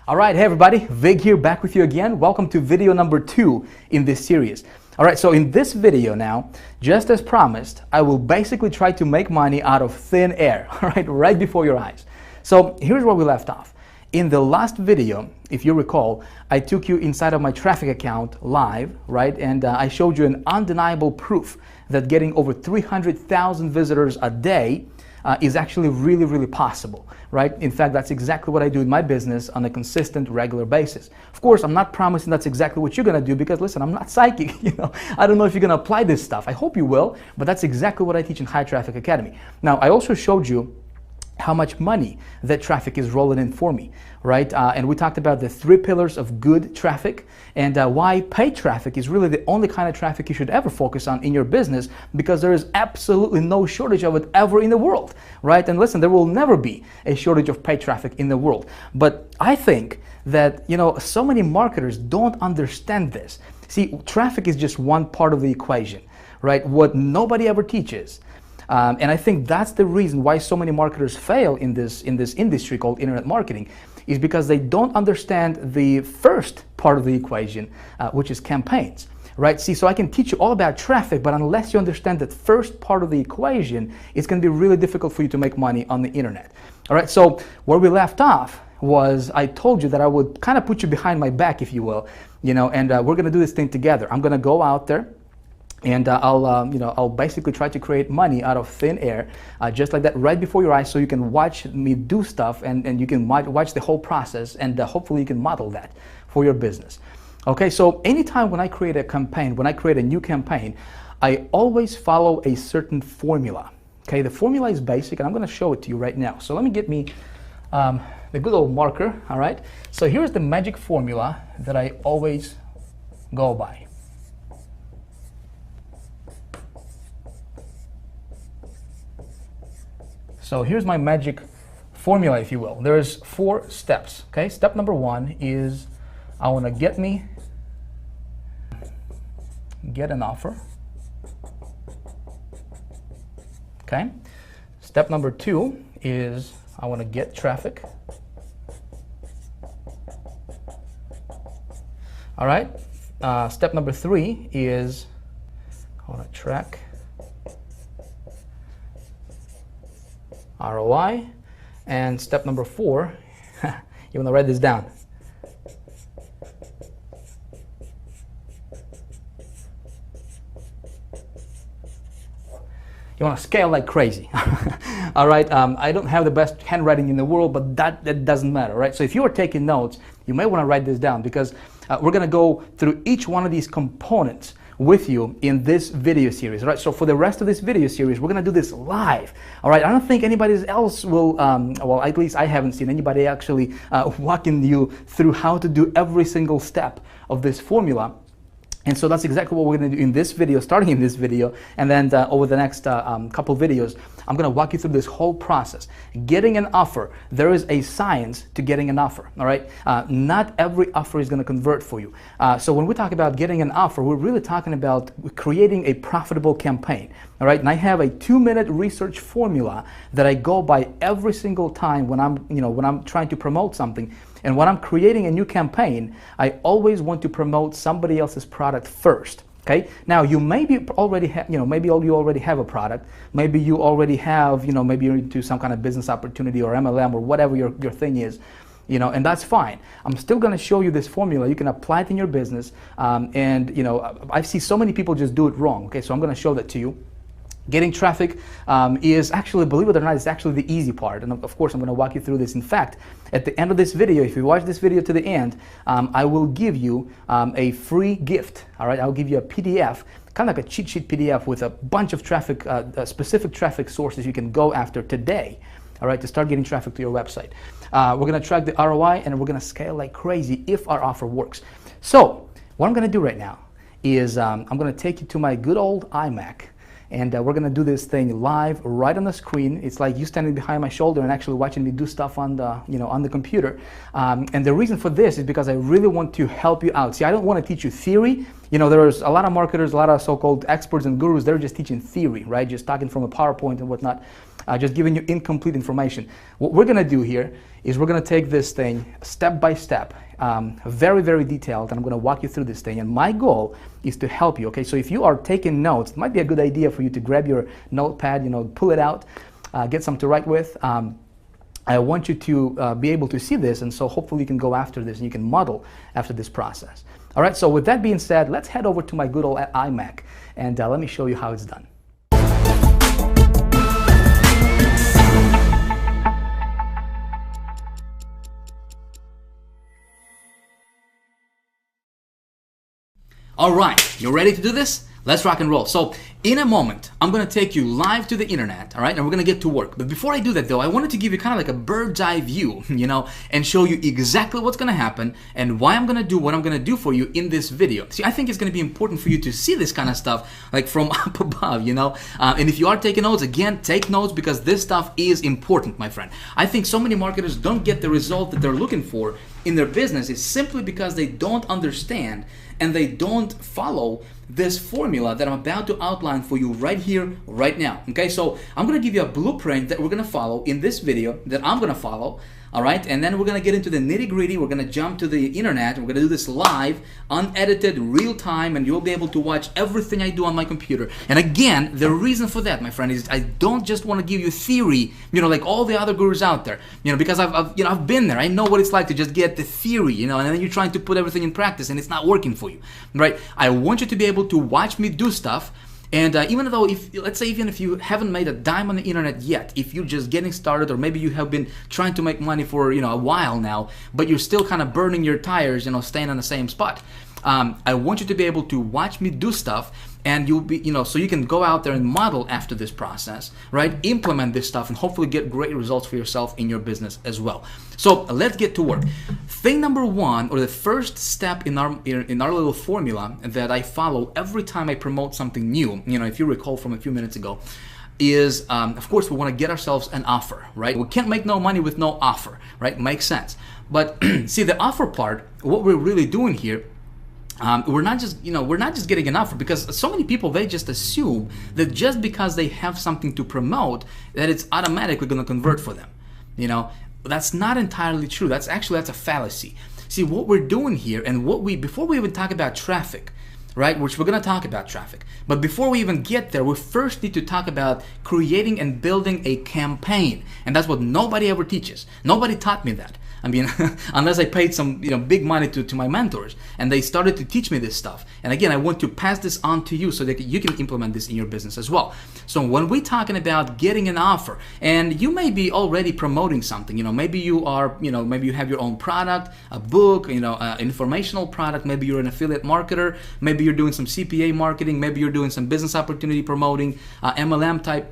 All right, hey everybody, Vig here, back with you again. Welcome to video number 2 in this series. All right, so in this video now, just as promised, I will basically try to make money out of thin air, all right before your eyes. So here's where we left off. In the last video, if you recall, I took you inside of my traffic account live, right? And I showed you an undeniable proof that getting over 300,000 visitors a day is actually really possible, right? In fact, that's exactly what I do in my business on a consistent, regular basis. Of course, I'm not promising that's exactly what you're gonna do because listen, I'm not psychic, I don't know if you're gonna apply this stuff. I hope you will, but that's exactly what I teach in High Traffic Academy. Now, I also showed you how much money that traffic is rolling in for me, right? And we talked about the 3 pillars of good traffic and why paid traffic is really the only kind of traffic you should ever focus on in your business because there is absolutely no shortage of it ever in the world, right? And listen, there will never be a shortage of paid traffic in the world. But I think that, so many marketers don't understand this. See, traffic is just one part of the equation, right? What nobody ever teaches. And I think that's the reason why so many marketers fail in this industry called internet marketing is because they don't understand the first part of the equation, which is campaigns, right? See, so I can teach you all about traffic, but unless you understand that first part of the equation, it's going to be really difficult for you to make money on the internet. All right, so where we left off was I told you that I would kind of put you behind my back, if you will, and we're going to do this thing together. I'm going to go out there. And I'll basically try to create money out of thin air, just like that, right before your eyes, so you can watch me do stuff and you can watch the whole process, and hopefully you can model that for your business. Okay, so anytime when I create a campaign, when I create a new campaign, I always follow a certain formula. Okay, the formula is basic, and I'm going to show it to you right now. So let me get me the good old marker. All right, so here's the magic formula that I always go by. So here's my magic formula, if you will. There's 4 steps, okay? Step number 1 is I want to get an offer, okay? Step number 2 is I want to get traffic. All right? Step number 3 is I want to track ROI, and step number 4, you want to write this down. You want to scale like crazy. All right, I don't have the best handwriting in the world, but that doesn't matter, right? So if you are taking notes, you may want to write this down because we're going to go through each one of these components with you in this video series, right? So for the rest of this video series, we're going to do this live, all right? I don't think anybody else will, well, at least I haven't seen anybody actually walking you through how to do every single step of this formula. And so that's exactly what we're going to do in this video, starting in this video, and then over the next couple videos, I'm going to walk you through this whole process. Getting an offer, there is a science to getting an offer, all right? Not every offer is going to convert for you. So when we talk about getting an offer, we're really talking about creating a profitable campaign, all right? And I have a 2-minute research formula that I go by every single time when I'm trying to promote something. And when I'm creating a new campaign, I always want to promote somebody else's product first. Okay. Now you maybe already have, maybe you already have a product. Maybe you already have, maybe you're into some kind of business opportunity or MLM or whatever your thing is, and that's fine. I'm still going to show you this formula. You can apply it in your business. I see so many people just do it wrong. Okay. So I'm going to show that to you. Getting traffic is actually, believe it or not, it's actually the easy part. And of course, I'm going to walk you through this. In fact, at the end of this video, if you watch this video to the end, I will give you a free gift. All right, I'll give you a PDF, kind of like a cheat sheet PDF with a bunch of traffic, specific traffic sources you can go after today. All right, to start getting traffic to your website. We're going to track the ROI and we're going to scale like crazy if our offer works. So what I'm going to do right now is I'm going to take you to my good old iMac. And we're going to do this thing live right on the screen. It's like you standing behind my shoulder and actually watching me do stuff on the, on the computer. And the reason for this is because I really want to help you out. See, I don't want to teach you theory. There's a lot of marketers, a lot of so-called experts and gurus, they're just teaching theory, right? Just talking from a PowerPoint and whatnot. just giving you incomplete information. What we're gonna do here is we're gonna take this thing step by step, very, very detailed, and I'm gonna walk you through this thing. And my goal is to help you, okay? So if you are taking notes, it might be a good idea for you to grab your notepad, pull it out, get something to write with. I want you to be able to see this, and so hopefully you can go after this and you can model after this process. All right, so with that being said, let's head over to my good old iMac, and let me show you how it's done. All right, you ready to do this? Let's rock and roll. So in a moment, I'm gonna take you live to the internet, all right? And we're gonna get to work. But before I do that though, I wanted to give you kind of like a bird's eye view, and show you exactly what's gonna happen and why I'm gonna do what I'm gonna do for you in this video. See, I think it's gonna be important for you to see this kind of stuff like from up above, And if you are taking notes, again, take notes because this stuff is important, my friend. I think so many marketers don't get the result that they're looking for in their business is simply because they don't understand and they don't follow this formula that I'm about to outline for you right here, right now. Okay, so I'm gonna give you a blueprint that we're gonna follow in this video that I'm gonna follow. All right, and then we're gonna get into the nitty gritty. We're gonna jump to the internet. We're gonna do this live, unedited, real time, and you'll be able to watch everything I do on my computer. And again, the reason for that, my friend, is I don't just want to give you theory, like all the other gurus out there, because I've been there. I know what it's like to just get the theory, and then you're trying to put everything in practice, and it's not working for you, right? I want you to be able to watch me do stuff. And even though, let's say even if you haven't made a dime on the internet yet, if you're just getting started, or maybe you have been trying to make money for a while now, but you're still kind of burning your tires, staying on the same spot, I want you to be able to watch me do stuff, and you'll be, so you can go out there and model after this process, right? Implement this stuff and hopefully get great results for yourself in your business as well. So let's get to work. Thing number one, or the first step in our little formula that I follow every time I promote something new, if you recall from a few minutes ago, is of course we want to get ourselves an offer, right? We can't make no money with no offer, right? Makes sense. But see, the offer part, what we're really doing here, we're not just getting an offer, because so many people, they just assume that just because they have something to promote that it's automatically going to convert for them. That's not entirely true. That's a fallacy. See, what we're doing here, and before we even talk about traffic, right, which we're going to talk about traffic, but before we even get there, we first need to talk about creating and building a campaign. And that's what nobody ever teaches. Nobody taught me that. I mean, unless I paid some big money to my mentors, and they started to teach me this stuff. And again, I want to pass this on to you so that you can implement this in your business as well. So when we're talking about getting an offer, and you may be already promoting something, maybe you are, maybe you have your own product, a book, informational product, maybe you're an affiliate marketer, maybe you're doing some CPA marketing, maybe you're doing some business opportunity promoting, MLM type,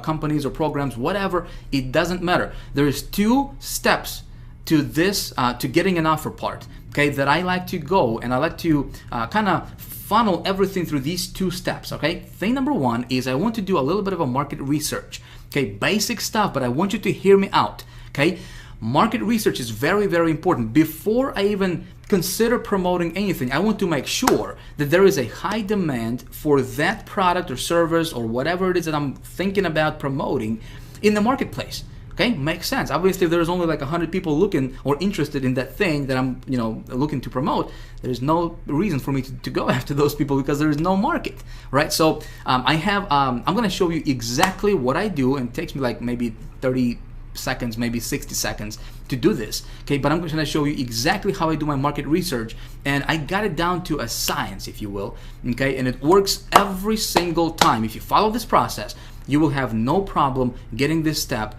companies or programs, whatever, it doesn't matter. There is 2 steps to this, to getting an offer part, okay, that I like to go, and I like to kind of funnel everything through these 2 steps, okay? Thing number 1 is I want to do a little bit of a market research, okay? Basic stuff, but I want you to hear me out, okay? Market research is very, very important. Before I even consider promoting anything, I want to make sure that there is a high demand for that product or service or whatever it is that I'm thinking about promoting in the marketplace. Okay, makes sense. Obviously, if there's only like 100 people looking or interested in that thing that I'm, looking to promote, there's no reason for me to go after those people because there is no market, right? So I'm going to show you exactly what I do, and it takes me like maybe 30 seconds, maybe 60 seconds to do this. Okay, but I'm going to show you exactly how I do my market research, and I got it down to a science, if you will. Okay, and it works every single time. If you follow this process, you will have no problem getting this step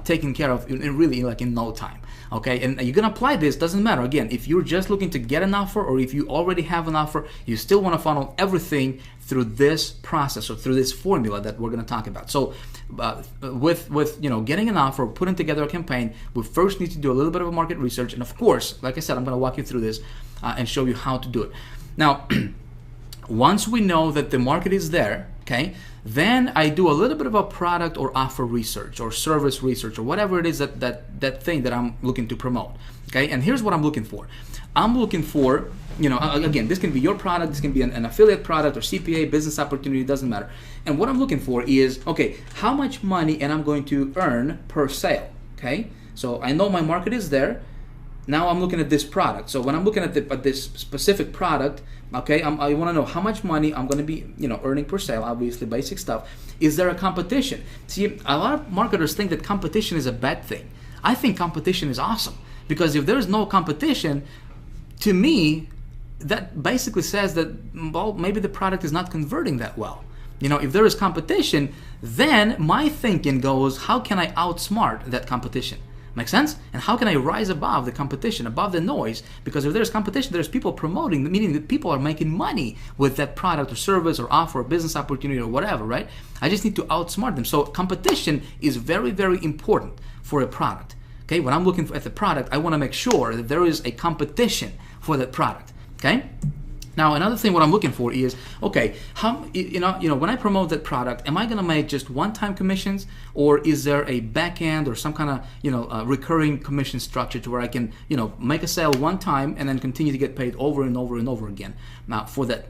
taken care of in no time. Okay, and you're gonna apply this, doesn't matter. Again, if you're just looking to get an offer, or if you already have an offer, you still want to funnel everything through this process or through this formula that we're gonna talk about. So with getting an offer, putting together a campaign, we first need to do a little bit of a market research, and of course, like I said, I'm gonna walk you through this and show you how to do it. Now, once we know that the market is there, okay, Then I do a little bit of a product or offer research or service research or whatever it is that thing that I'm looking to promote. Okay, and here's what I'm looking for. I'm looking for, you know, again, this can be your product, this can be an affiliate product or CPA, business opportunity, doesn't matter. And what I'm looking for is, okay, how much money am I going to earn per sale? Okay, so I know my market is there. Now I'm looking at this product. So when I'm looking at this specific product, okay, I want to know how much money I'm going to be, you know, earning per sale. Obviously, basic stuff. Is there a competition? See, a lot of marketers think that competition is a bad thing. I think competition is awesome, because if there is no competition, to me, that basically says that, well, maybe the product is not converting that well. You know, if there is competition, then my thinking goes, how can I outsmart that competition? Make sense? And how can I rise above the competition, above the noise? Because if there's competition, there's people promoting, meaning that people are making money with that product or service or offer or business opportunity or whatever, right? I just need to outsmart them. So competition is very, very important for a product. Okay, when I'm looking at the product, I want to make sure that there is a competition for that product. Okay. Now, another thing what I'm looking for is, okay, how, you know, when I promote that product, am I going to make just one-time commissions, or is there a back end or some kind of, you know, recurring commission structure to where I can, you know, make a sale one time and then continue to get paid over and over and over again now for that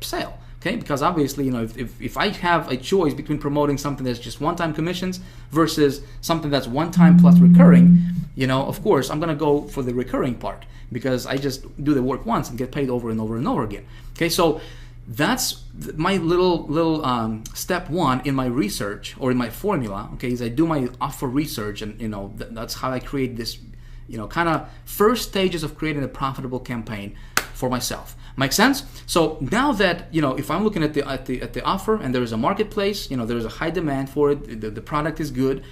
sale? Okay, because obviously, you know, if I have a choice between promoting something that's just one-time commissions versus something that's one-time plus recurring, you know, of course, I'm going to go for the recurring part, because I just do the work once and get paid over and over and over again. Okay, so that's my little step one in my research or in my formula. Okay, is I do my offer research, and you know that's how I create this, you know, kind of first stages of creating a profitable campaign for myself. Make sense? So now that, you know, if I'm looking at the offer and there is a marketplace, you know, there is a high demand for it, the product is good,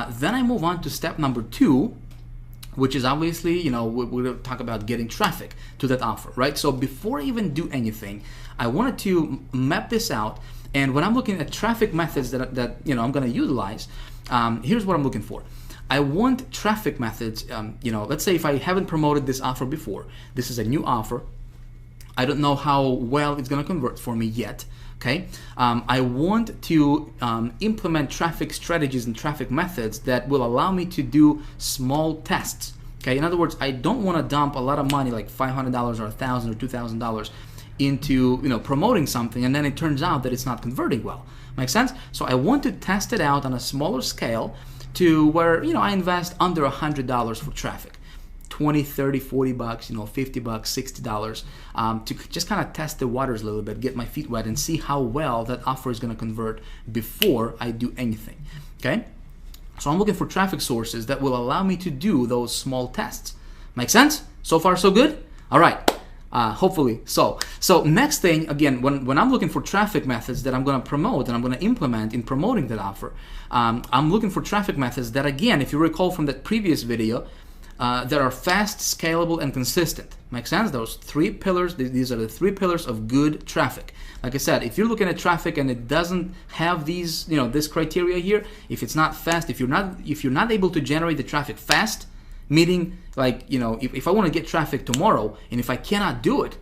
then I move on to step number 2, which is obviously, you know, we're going to talk about getting traffic to that offer, right? So before I even do anything, I wanted to map this out. And when I'm looking at traffic methods that you know, I'm going to utilize, here's what I'm looking for. I want traffic methods, you know, let's say if I haven't promoted this offer before, this is a new offer. I don't know how well it's going to convert for me yet. Okay, I want to implement traffic strategies and traffic methods that will allow me to do small tests. Okay, in other words, I don't want to dump a lot of money, like $500 or $1,000 or $2,000, into, you know, promoting something and then it turns out that it's not converting well. Make sense? So I want to test it out on a smaller scale to where, you know, I invest under $100 for traffic. 20, 30, 40 bucks, you know, 50 bucks, $60, to just kind of test the waters a little bit, get my feet wet and see how well that offer is going to convert before I do anything. Okay? So I'm looking for traffic sources that will allow me to do those small tests. Make sense? So far, so good? All right. Hopefully so. So next thing, again, when I'm looking for traffic methods that I'm going to promote and I'm going to implement in promoting that offer, I'm looking for traffic methods that, again, if you recall from that previous video, that are fast, scalable, and consistent. Make sense? Those 3 pillars, these are the 3 pillars of good traffic. Like I said, if you're looking at traffic and it doesn't have these, you know, this criteria here, if it's not fast, if you're not able to generate the traffic fast, meaning, like, you know, if I want to get traffic tomorrow and if I cannot do it,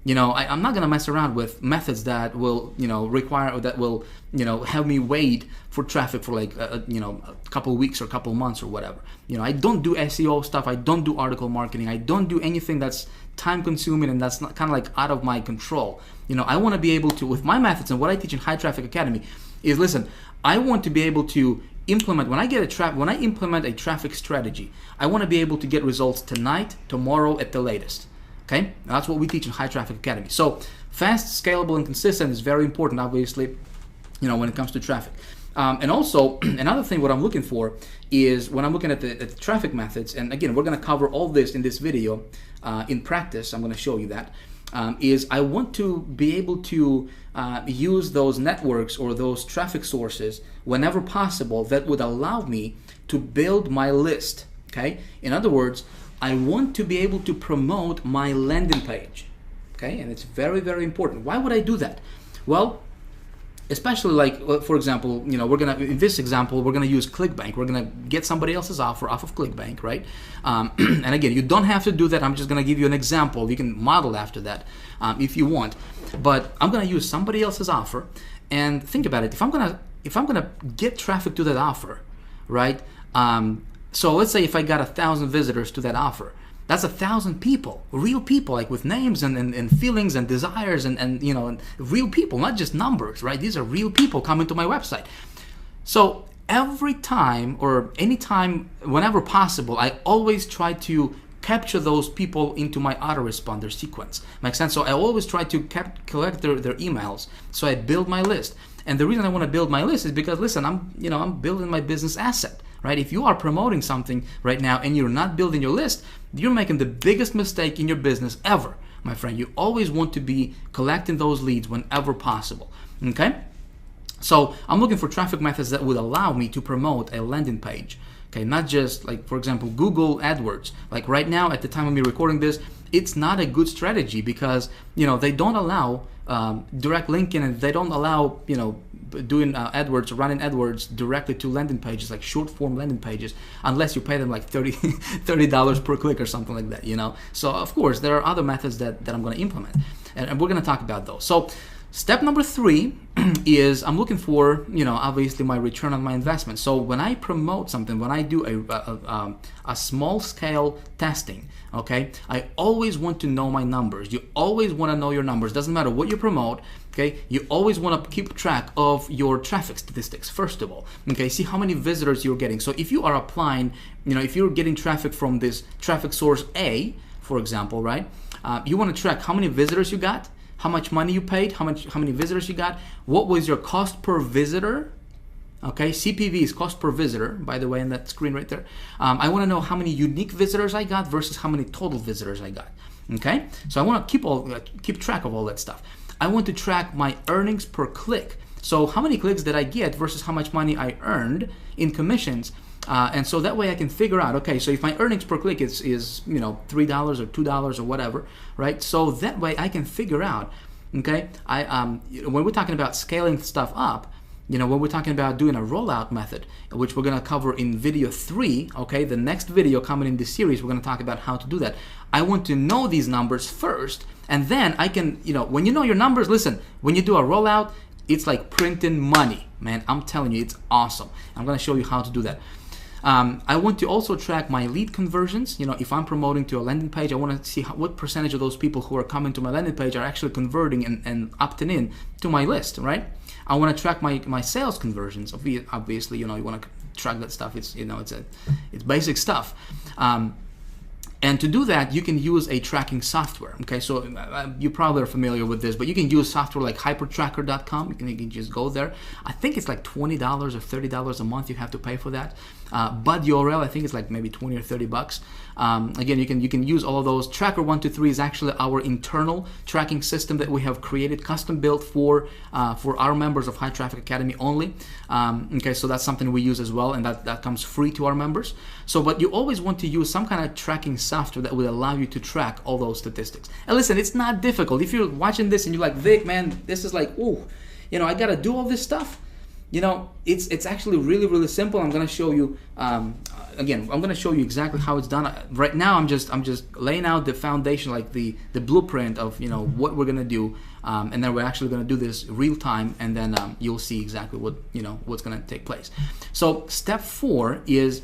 you know, I'm not going to mess around with methods that will, you know, require, or that will, you know, have me wait for traffic for like, you know, a couple of weeks or a couple of months or whatever. You know, I don't do SEO stuff. I don't do article marketing. I don't do anything that's time consuming and that's not kind of like out of my control. You know, I want to be able to, with my methods and what I teach in High Traffic Academy is, listen, I want to be able to implement, when I implement a traffic strategy, I want to be able to get results tonight, tomorrow at the latest. Okay, that's what we teach in High Traffic Academy. So fast, scalable, and consistent is very important, obviously, you know, when it comes to traffic. And also, another thing what I'm looking for is when I'm looking at the traffic methods, and again, we're going to cover all this in this video in practice. I'm going to show you that. Is I want to be able to use those networks or those traffic sources whenever possible that would allow me to build my list. Okay, in other words, I want to be able to promote my landing page. Okay, and it's very, very important. Why would I do that? Well, especially like, for example, we're gonna, in this example, we're gonna use ClickBank. We're gonna get somebody else's offer off of ClickBank, right? And again, you don't have to do that. I'm just gonna give you an example. You can model after that if you want, but I'm gonna use somebody else's offer. And think about it. If I'm gonna get traffic to that offer, right? So let's say if I got 1,000 visitors to that offer, that's 1,000 people, real people, like with names and feelings and desires and real people, not just numbers, right? These are real people coming to my website. So every time or anytime, whenever possible, I always try to capture those people into my autoresponder sequence. Makes sense? So I always try to collect their emails. So I build my list. And the reason I want to build my list is because, listen, I'm building my business asset, right? If you are promoting something right now and you're not building your list, you're making the biggest mistake in your business ever, my friend. You always want to be collecting those leads whenever possible, okay? So I'm looking for traffic methods that would allow me to promote a landing page, okay? Not just like, for example, Google AdWords. Like right now, at the time of me recording this, it's not a good strategy because, they don't allow direct linking, and they don't allow, doing AdWords, running AdWords directly to landing pages, like short form landing pages, unless you pay them like $30 per click or something like that, So of course, there are other methods that I'm going to implement, and we're going to talk about those. So step number 3 is I'm looking for, obviously my return on my investment. So when I promote something, when I do a small scale testing, okay, I always want to know my numbers. You always want to know your numbers. Doesn't matter what you promote, okay? You always want to keep track of your traffic statistics, first of all, okay? See how many visitors you're getting. So if you are applying, if you're getting traffic from this traffic source A, for example, right? You want to track how many visitors you got, how much money you paid, how many visitors you got, what was your cost per visitor, okay? CPV is cost per visitor, by the way, in that screen right there. I want to know how many unique visitors I got versus how many total visitors I got, okay? So I want to keep track of all that stuff. I want to track my earnings per click. So how many clicks did I get versus how much money I earned in commissions. And so that way I can figure out, okay, so if my earnings per click is $3 or $2 or whatever, right? So that way I can figure out, okay, when we're talking about scaling stuff up, when we're talking about doing a rollout method, which we're going to cover in video 3, okay, the next video coming in this series, we're going to talk about how to do that. I want to know these numbers first, and then I can, when you know your numbers, listen, when you do a rollout, it's like printing money, man. I'm telling you, it's awesome. I'm going to show you how to do that. I want to also track my lead conversions. If I'm promoting to a landing page, I want to see what percentage of those people who are coming to my landing page are actually converting and opting in to my list, right? I want to track my sales conversions. Obviously, you want to track that stuff. It's it's basic stuff. And to do that, you can use a tracking software. Okay, so you probably are familiar with this, but you can use software like hypertracker.com. You can just go there. I think it's like $20 or $30 a month you have to pay for that. Bud URL, I think it's like maybe 20 or 30 bucks. Again, you can use all of those. Tracker123 is actually our internal tracking system that we have created, custom built for our members of High Traffic Academy only. Okay, so that's something we use as well, and that comes free to our members. So, but you always want to use some kind of tracking software that will allow you to track all those statistics. And listen, it's not difficult. If you're watching this and you're like, Vic, man, this is like, ooh, I gotta do all this stuff. It's actually really, really simple. I'm gonna show you. Again, I'm gonna show you exactly how it's done. Right now, I'm just laying out the foundation, like the blueprint of what we're gonna do, and then we're actually gonna do this real time, and then you'll see exactly what what's gonna take place. So step 4 is.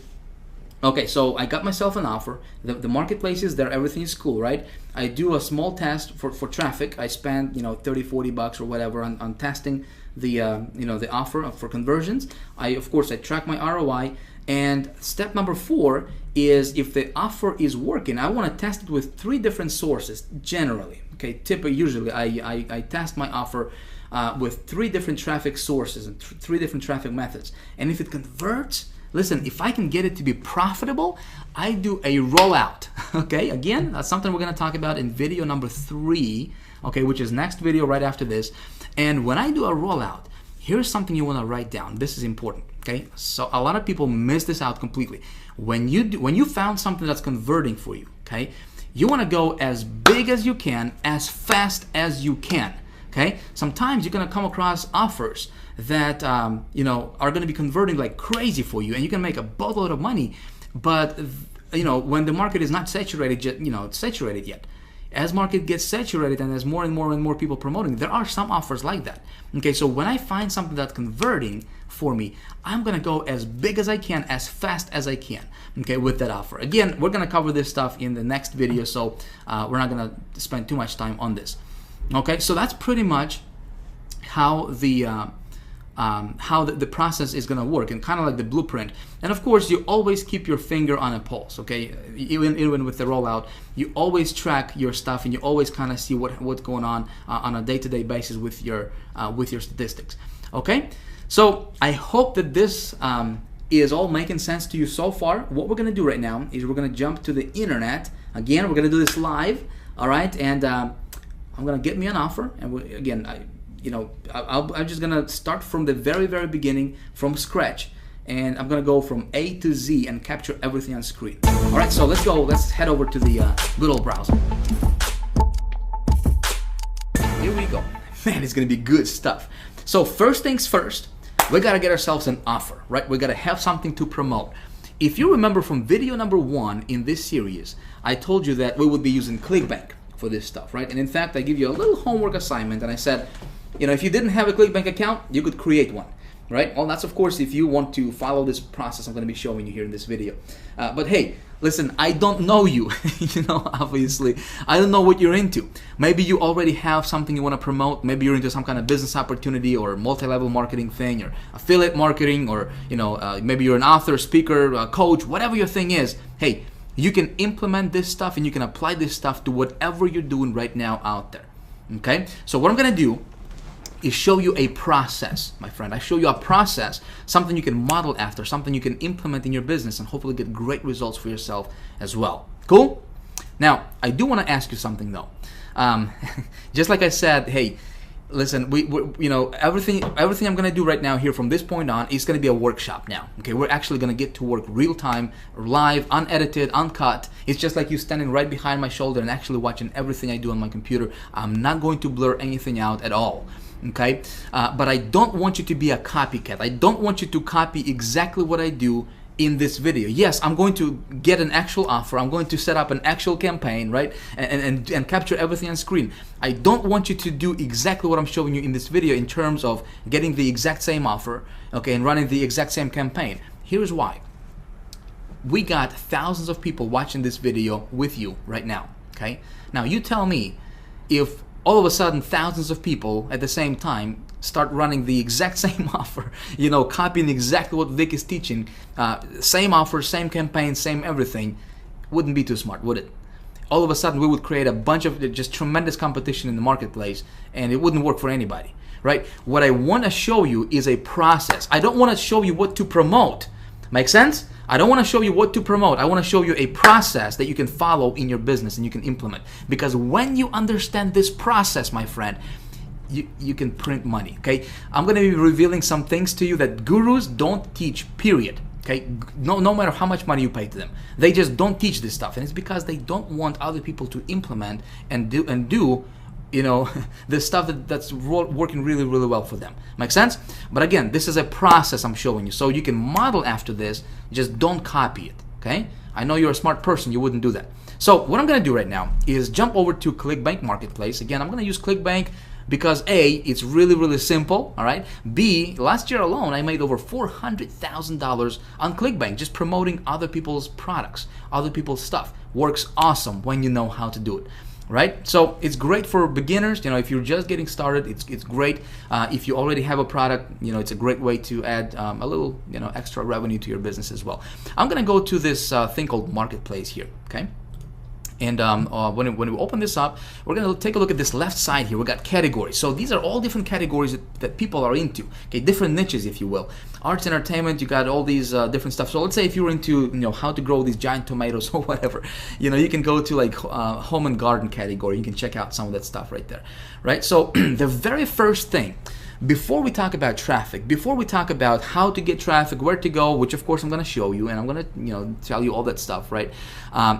Okay, so I got myself an offer. The marketplace is there, everything is cool, right? I do a small test for traffic. I spend $30-40 or whatever on testing the the offer for conversions. Of course I track my ROI. And step number 4 is if the offer is working, I want to test it with 3 different sources generally. Okay, usually I test my offer with 3 different traffic sources and 3 different traffic methods. And if it converts, listen, if I can get it to be profitable, I do a rollout. Okay, again, that's something we're going to talk about in video number 3, okay, which is next video right after this. And when I do a rollout, here's something you want to write down. This is important, okay? So a lot of people miss this out completely. When you found something that's converting for you, okay, you want to go as big as you can, as fast as you can. Okay, sometimes you're gonna come across offers that you know, are gonna be converting like crazy for you, and you can make a boatload of money. But you know, when the market is not saturated, you know, saturated yet. As market gets saturated and as more and more people promoting, there are some offers like that. Okay, so when I find something that's converting for me, I'm gonna go as big as I can, as fast as I can, okay, with that offer. Again, we're gonna cover this stuff in the next video, so we're not gonna spend too much time on this. Okay, so that's pretty much how the process is going to work, and kind of like the blueprint. And of course, you always keep your finger on a pulse, okay? Even with the rollout, you always track your stuff, and you always kind of see what's going on a day-to-day basis with your statistics, okay? So I hope that this is all making sense to you so far. What we're going to do right now is we're going to jump to the internet. Again, we're going to do this live, all right? And I'm going to get me an offer, and I'm just gonna start from the very beginning, from scratch, and I'm gonna go from A to Z and capture everything on screen. All right, so let's go. Let's head over to the good old browser. Here we go. Man, it's gonna be good stuff. So first things first, we gotta get ourselves an offer, right? We gotta have something to promote. If you remember from video number 1 in this series, I told you that we would be using ClickBank for this stuff, right? And in fact, I give you a little homework assignment, and I said, you know, if you didn't have a ClickBank account, you could create one, right? Well, that's of course if you want to follow this process I'm going to be showing you here in this video. But hey, listen, I don't know you, you know, obviously. I don't know what you're into. Maybe you already have something you want to promote. Maybe you're into some kind of business opportunity or multi-level marketing thing or affiliate marketing, or, you know, maybe you're an author, speaker, coach, whatever your thing is. Hey, you can implement this stuff and you can apply this stuff to whatever you're doing right now out there, okay? So what I'm going to do is show you a process, my friend. I show you a process, something you can model after, something you can implement in your business and hopefully get great results for yourself as well. Cool? Now, I do want to ask you something though. Just like I said, hey, listen, we you know, everything I'm going to do right now here from this point on is going to be a workshop now. Okay, we're actually going to get to work real time, live, unedited, uncut. It's just like you standing right behind my shoulder and actually watching everything I do on my computer. I'm not going to blur anything out at all. Okay, but I don't want you to be a copycat. I don't want you to copy exactly what I do in this video. Yes, I'm going to get an actual offer. I'm going to set up an actual campaign, right? And capture everything on screen. I don't want you to do exactly what I'm showing you in this video in terms of getting the exact same offer, okay, and running the exact same campaign. Here's why. We got thousands of people watching this video with you right now, okay? Now you tell me if all of a sudden thousands of people at the same time start running the exact same offer, you know, copying exactly what Vic is teaching, same offer, same campaign, same everything, wouldn't be too smart, would it? All of a sudden we would create a bunch of just tremendous competition in the marketplace, and it wouldn't work for anybody, right? What I want to show you is a process. I don't want to show you what to promote. Make sense? I don't want to show you what to promote. I want to show you a process that you can follow in your business and you can implement. Because when you understand this process, my friend, you can print money, okay? I'm going to be revealing some things to you that gurus don't teach, period. Okay, no matter how much money you pay to them, they just don't teach this stuff, and it's because they don't want other people to implement and do you know, the stuff that's working really well for them. Make sense? But again, this is a process I'm showing you, so you can model after this. Just don't copy it. Okay? I know you're a smart person, you wouldn't do that. So what I'm going to do right now is jump over to ClickBank Marketplace. Again, I'm going to use ClickBank because A, it's really simple, all right? B, last year alone, I made over $400,000 on ClickBank just promoting other people's products, other people's stuff. Works awesome when you know how to do it, right? So it's great for beginners. You know, if you're just getting started, it's great. If you already have a product, you know, it's a great way to add a little, you know, extra revenue to your business as well. I'm gonna go to this thing called Marketplace here, okay? And when we open this up, we're going to take a look at this left side here. We got categories. So these are all different categories that people are into. Okay, different niches, if you will. Arts, entertainment. You got all these different stuff. So let's say if you're into, you know, how to grow these giant tomatoes or whatever, you know, you can go to like home and garden category. You can check out some of that stuff right there, right? So the very first thing, before we talk about traffic, before we talk about how to get traffic, where to go, which of course I'm going to show you, and I'm going to, you know, tell you all that stuff, right?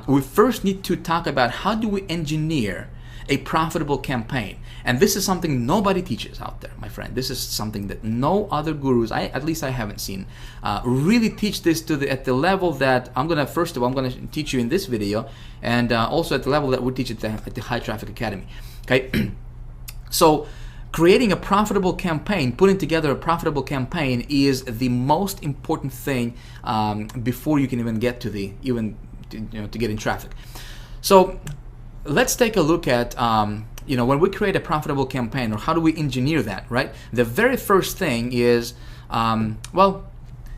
We first need to talk about how do we engineer a profitable campaign. And this is something nobody teaches out there, my friend. This is something that no other gurus, at least I haven't seen, really teach this at the level that first of all, I'm gonna teach you in this video, and also at the level that we teach at the High Traffic Academy. Okay, so creating a profitable campaign, putting together a profitable campaign is the most important thing before you can even get to to get in traffic. So let's take a look at when we create a profitable campaign, or how do we engineer that, right? The very first thing is, well,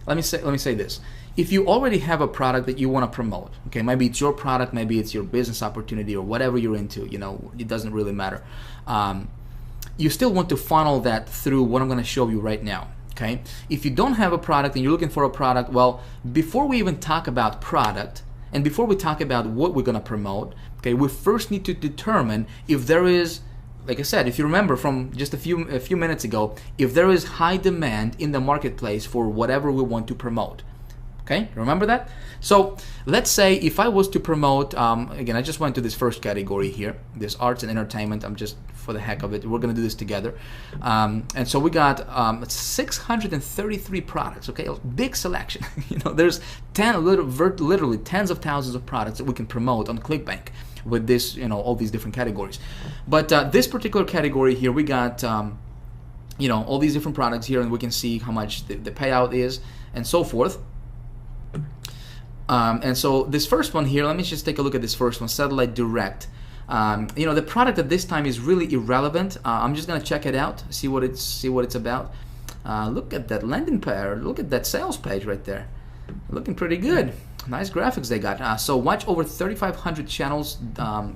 let me say this. If you already have a product that you want to promote, okay, maybe it's your product, maybe it's your business opportunity, or whatever you're into, it doesn't really matter. You still want to funnel that through what I'm going to show you right now. Okay, if you don't have a product and you're looking for a product, well, before we even talk about product and before we talk about what we're going to promote, okay, we first need to determine if there is, like I said, if you remember from just a few minutes ago, if there is high demand in the marketplace for whatever we want to promote. Okay, remember that? So let's say if I was to promote, again, I just went to this first category here, this arts and entertainment. I'm just, for the heck of it, we're gonna do this together. And so we got 633 products, okay, a big selection. There's literally tens of thousands of products that we can promote on ClickBank with this, all these different categories. But this particular category here, we got, all these different products here, and we can see how much the payout is and so forth. And so this first one here, let me just take a look at this first one, Satellite Direct. The product at this time is really irrelevant. I'm just gonna check it out, see what it's about. Look at that landing page, look at that sales page right there, looking pretty good. Nice graphics they got. So watch over 3,500 channels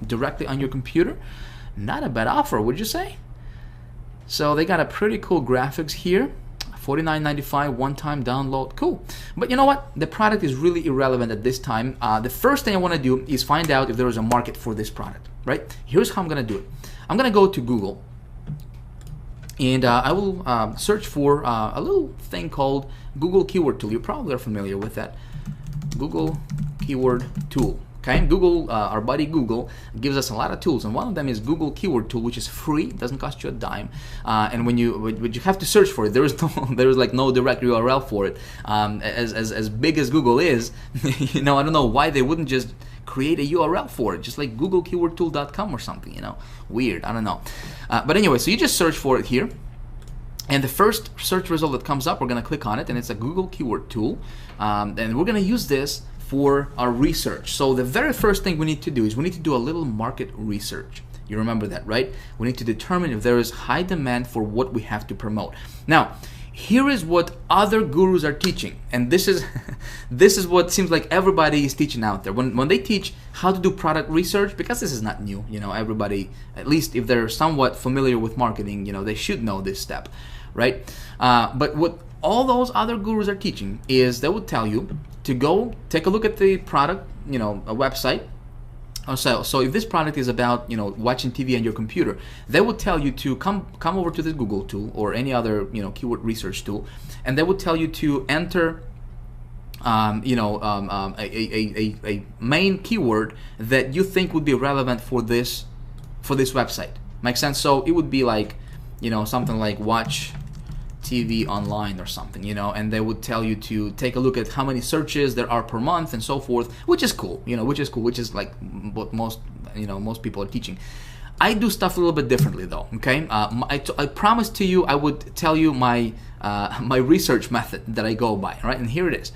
directly on your computer. Not a bad offer, would you say? So they got a pretty cool graphics here. $49.95 one-time download, cool. But you know what? The product is really irrelevant at this time. The first thing I want to do is find out if there is a market for this product, right? Here's how I'm going to do it. I'm going to go to Google, and I will search for a little thing called Google Keyword Tool. You probably are familiar with that. Google Keyword Tool. Okay, Google, our buddy Google, gives us a lot of tools, and one of them is Google Keyword Tool, which is free, it doesn't cost you a dime. And when you have to search for it, there is like no direct URL for it. As big as Google is, I don't know why they wouldn't just create a URL for it, just like googlekeywordtool.com or something. Weird, I don't know. But anyway, so you just search for it here. And the first search result that comes up, we're going to click on it, and it's a Google Keyword Tool. And we're going to use this for our research. So the very first thing we need to do is we need to do a little market research. You remember that, right? We need to determine if there is high demand for what we have to promote. Now, here is what other gurus are teaching, and this is this is what seems like everybody is teaching out there. When they teach how to do product research, because this is not new, everybody, at least if they're somewhat familiar with marketing, they should know this step, right? But what all those other gurus are teaching is they will tell you to go take a look at the product, a website. So if this product is about watching TV on your computer, they will tell you to come over to this Google tool or any other keyword research tool, and they will tell you to enter a main keyword that you think would be relevant for this website. Make sense? So it would be like something like watch TV online or something, and they would tell you to take a look at how many searches there are per month and so forth, which is cool, which is like what most people are teaching. I do stuff a little bit differently though, okay? I promised to you I would tell you my my research method that I go by, right? And here it is.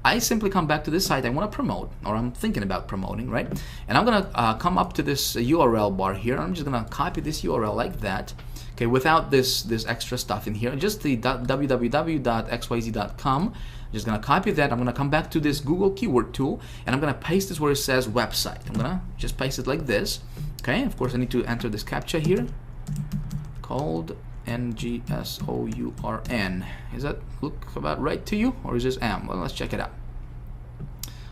I simply come back to this site I want to promote, or I'm thinking about promoting, right? And I'm gonna come up to this URL bar here. I'm just gonna copy this URL like that. Okay, without this extra stuff in here, just the www.xyz.com. I'm just gonna copy that. I'm gonna come back to this Google Keyword Tool, and I'm gonna paste this where it says website. I'm gonna just paste it like this. Okay, of course I need to enter this CAPTCHA here, called NGSOURN. Does that look about right to you, or is this AM? Well, let's check it out.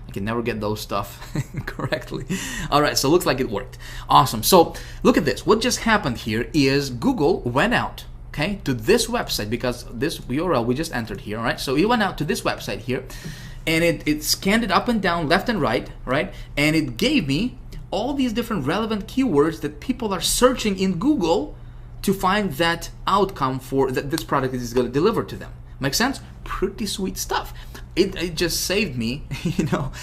I can never get those stuff correctly. All right, so it looks like it worked. Awesome. So look at this. What just happened here is Google went out, okay, to this website, because this URL we just entered here, right? So it went out to this website here, and it scanned it up and down, left and right, and it gave me all these different relevant keywords that people are searching in Google to find that outcome for that this product is going to deliver to them. Make sense? Pretty sweet stuff. It just saved me,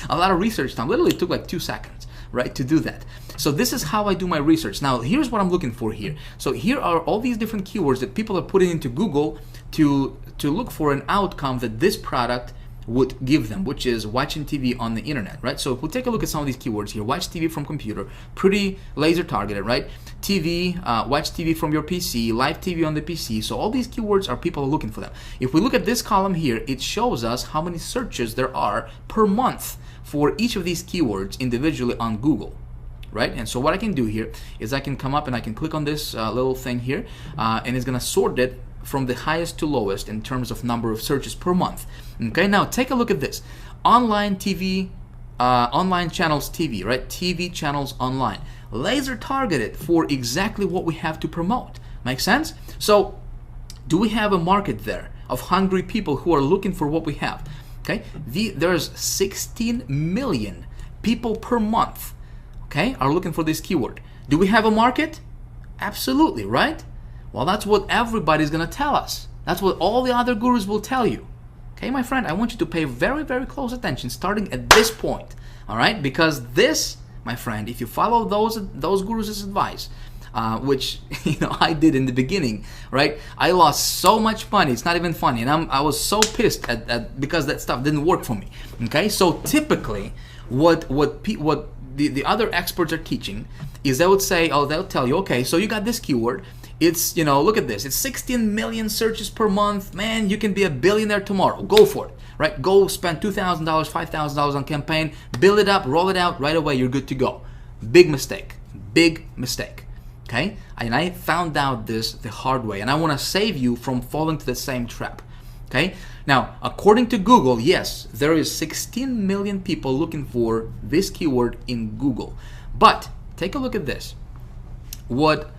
a lot of research time. Literally took like 2 seconds, right, to do that. So this is how I do my research. Now, here's what I'm looking for here. So here are all these different keywords that people are putting into Google to look for an outcome that this product would give them, which is watching TV on the internet, right? So if we take a look at some of these keywords here, watch TV from computer, pretty laser targeted, right? TV, watch TV from your PC, live TV on the PC. So all these keywords are people looking for them. If we look at this column here, it shows us how many searches there are per month for each of these keywords individually on Google, right? And so what I can do here is I can come up and I can click on this little thing here, and it's gonna sort it from the highest to lowest in terms of number of searches per month. Okay, now take a look at this. Online TV, online channels TV, right? TV channels online. Laser targeted for exactly what we have to promote. Make sense? So, do we have a market there of hungry people who are looking for what we have? Okay, there's 16 million people per month, okay, are looking for this keyword. Do we have a market? Absolutely, right? Well, that's what everybody's gonna tell us. That's what all the other gurus will tell you. Okay, my friend, I want you to pay very, very close attention starting at this point, all right? Because this, my friend, if you follow those gurus' advice, which I did in the beginning, right? I lost so much money. It's not even funny, and I was so pissed at because that stuff didn't work for me. Okay, so typically, what the other experts are teaching is they would say, they'll tell you, okay, so you got this keyword. It's, look at this. It's 16 million searches per month. Man, you can be a billionaire tomorrow. Go for it, right? Go spend $2,000, $5,000 on campaign, build it up, roll it out, right away, you're good to go. Big mistake, okay? And I found out this the hard way, and I want to save you from falling to the same trap, okay? Now, according to Google, yes, there is 16 million people looking for this keyword in Google. But take a look at this. What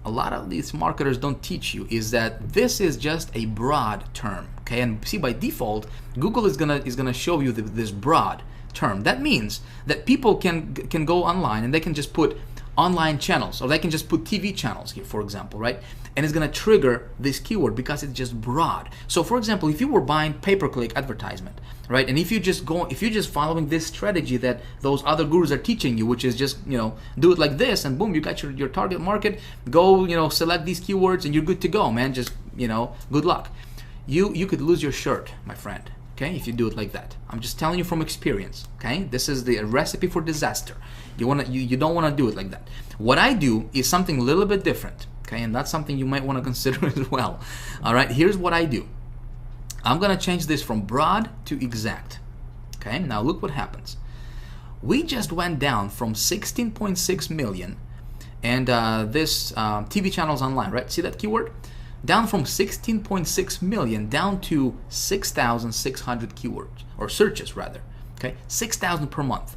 a lot of these marketers don't teach you is that this is just a broad term, okay? And see, by default, Google is gonna show you this broad term. That means that people can go online and they can just put online channels, or they can just put TV channels here, for example, right? And it's gonna trigger this keyword because it's just broad. So, for example, if you were buying pay-per-click advertisement, right? And if you're just following this strategy that those other gurus are teaching you, which is just, do it like this, and boom, you got your target market. Go, select these keywords, and you're good to go, man. Just, good luck. You could lose your shirt, my friend. Okay, if you do it like that. I'm just telling you from experience. Okay, this is the recipe for disaster. You don't want to do it like that. What I do is something a little bit different. Okay, and that's something you might want to consider as well. All right, here's what I do. I'm gonna change this from broad to exact. Okay, now look what happens. We just went down from 16.6 million and this TV channels online, right? See that keyword? Down from 16.6 million down to 6,600 keywords, or searches rather, okay? 6,000 per month.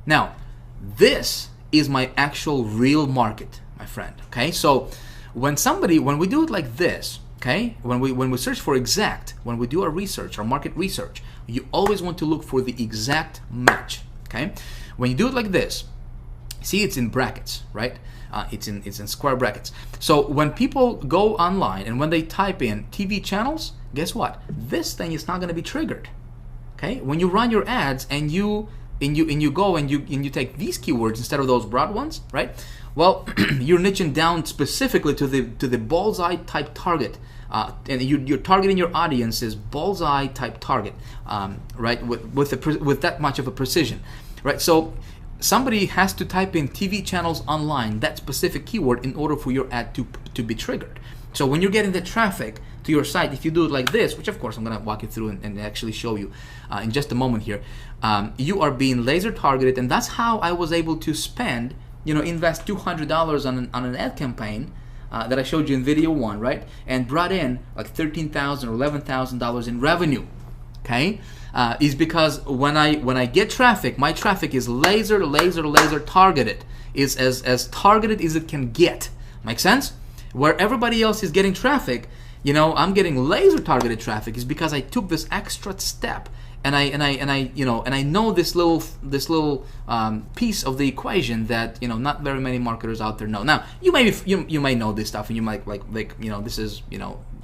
Now, this is my actual real market, my friend, okay? So when we do it like this, okay, when we search for exact, when we do our research, our market research, you always want to look for the exact match, okay? When you do it like this, see, it's in brackets, right? It's in square brackets. So when people go online and when they type in TV channels, guess what? This thing is not going to be triggered. Okay? When you run your ads and you go and you take these keywords instead of those broad ones, right? Well, you're niching down specifically to the bullseye type target, and you're targeting your audience's bullseye type target, right? With that much of a precision, right? So somebody has to type in TV channels online, that specific keyword, in order for your ad to be triggered. So when you're getting the traffic to your site, if you do it like this, which of course I'm going to walk you through and actually show you in just a moment here, you are being laser targeted, and that's how I was able to spend, invest $200 on an ad campaign that I showed you in video 1, right? And brought in like $13,000 or $11,000 in revenue. Okay, is because when I get traffic, my traffic is laser targeted, is as targeted as it can get. Make sense? Where everybody else is getting traffic, I'm getting laser targeted traffic is because I took this extra step I know this little piece of the equation that not very many marketers out there know. Now you may know this stuff, and you might like this is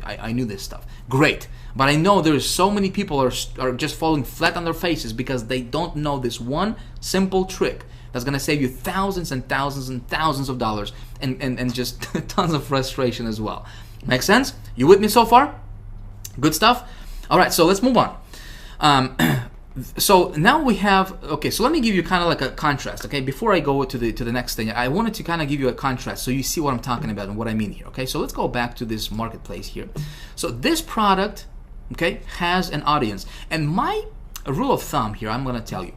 I knew this stuff. Great, but I know there's so many people are just falling flat on their faces because they don't know this one simple trick that's gonna save you thousands and thousands and thousands of dollars and just tons of frustration as well. Make sense? You with me so far? Good stuff. All right, so let's move on. So now we have, okay, so let me give you kind of like a contrast, okay? Before I go to the next thing, I wanted to kind of give you a contrast so you see what I'm talking about and what I mean here, okay? So let's go back to this marketplace here. So this product, okay, has an audience. And my rule of thumb here, I'm going to tell you,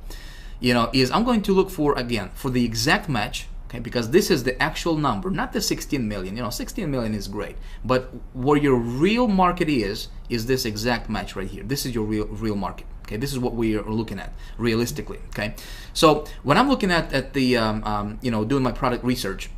is I'm going to look for, again, for the exact match, okay? Because this is the actual number, not the 16 million. 16 million is great. But where your real market is this exact match right here. This is your real market. Okay, this is what we are looking at realistically. Okay, so when I'm looking at the doing my product research,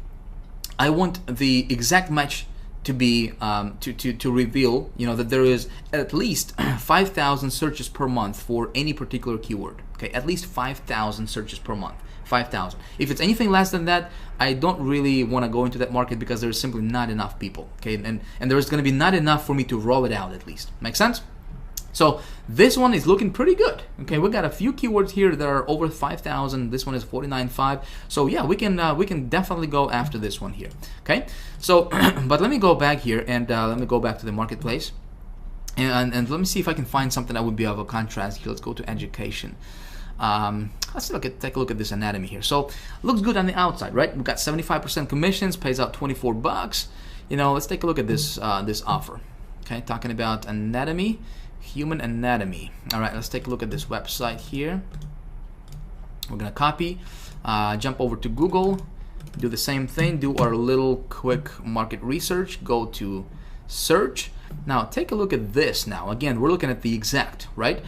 I want the exact match to be to reveal that there is at least 5,000 searches per month for any particular keyword. Okay, at least 5,000 searches per month. 5,000. If it's anything less than that, I don't really want to go into that market because there's simply not enough people. Okay, and there's going to be not enough for me to roll it out at least. Make sense? So this one is looking pretty good. Okay, we got a few keywords here that are over 5,000. This one is 49.5. So yeah, we can definitely go after this one here. Okay, so but let me go back here and let me go back to the marketplace and let me see if I can find something that would be of a contrast here. Let's go to education. Let's take a look at this anatomy here. So looks good on the outside, right? We've got 75% commissions, pays out 24 bucks. Let's take a look at this this offer. Okay, talking about anatomy. Human anatomy. All right, let's take a look at this website here. We're gonna copy, jump over to Google, do the same thing, do our little quick market research, go to search. Now take a look at this. Now again, we're looking at the exact, right?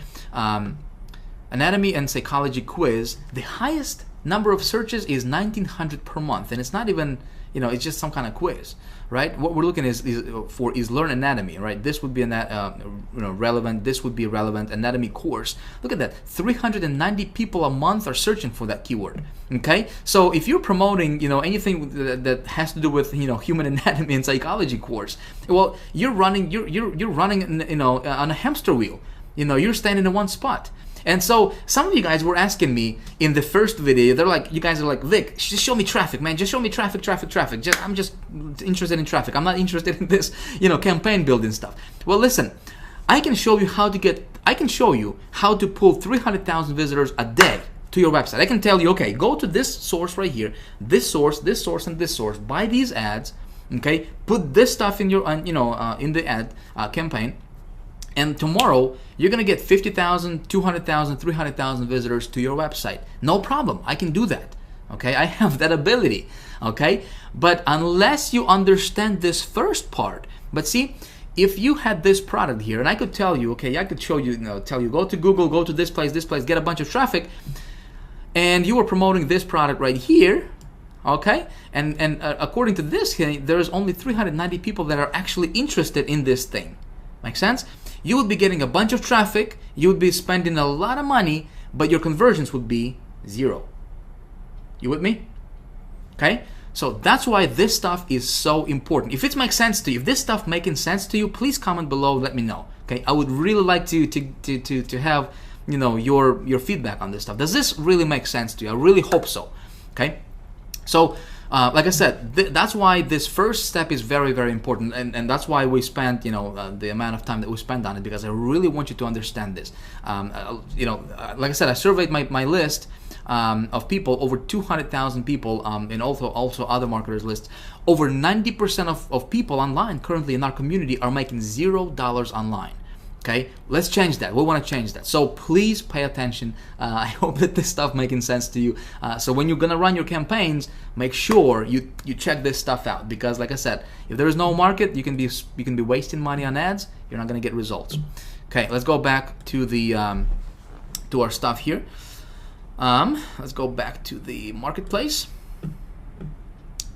Anatomy and psychology quiz. The highest number of searches is 1,900 per month, and it's not even, it's just some kind of quiz, right? What we're looking is learn anatomy, right? This would be relevant. This would be a relevant anatomy course. Look at that, 390 people a month are searching for that keyword. Okay, so if you're promoting, anything that has to do with, human anatomy and psychology course, well, you're running, on a hamster wheel. You're standing in one spot. And so some of you guys were asking me in the first video, you guys are like, Vic, just show me traffic, man. Just show me traffic. I'm just interested in traffic. I'm not interested in this, campaign building stuff. Well, listen, I can show you how to pull 300,000 visitors a day to your website. I can tell you, okay, go to this source right here, this source, and this source, buy these ads, okay, put this stuff in your, in the ad campaign. And tomorrow, you're going to get 50,000, 200,000, 300,000 visitors to your website. No problem. I can do that. Okay, I have that ability. Okay, but unless you understand this first part, but see, if you had this product here, and I could tell you, okay, I could show you, tell you, go to Google, go to this place, get a bunch of traffic, and you were promoting this product right here, okay, and according to this, there's only 390 people that are actually interested in this thing. Make sense? You would be getting a bunch of traffic, you would be spending a lot of money, but your conversions would be 0. You with me? Okay? So that's why this stuff is so important. If it makes sense to you, if this stuff making sense to you, please comment below, let me know. Okay? I would really like to have, your feedback on this stuff. Does this really make sense to you? I really hope so. Okay? So like I said, that's why this first step is very, very important, and that's why we spent, the amount of time that we spent on it, because I really want you to understand this. Like I said, I surveyed my list of people, over 200,000 people, and also other marketers lists. Over 90% of people online currently in our community are making $0 online. Okay, let's change that. We want to change that. So please pay attention. I hope that this stuff making sense to you. So when you're gonna run your campaigns, make sure you check this stuff out, because like I said, if there is no market, you can be wasting money on ads. You're not gonna get results. Okay, let's go back to the to our stuff here. Let's go back to the marketplace.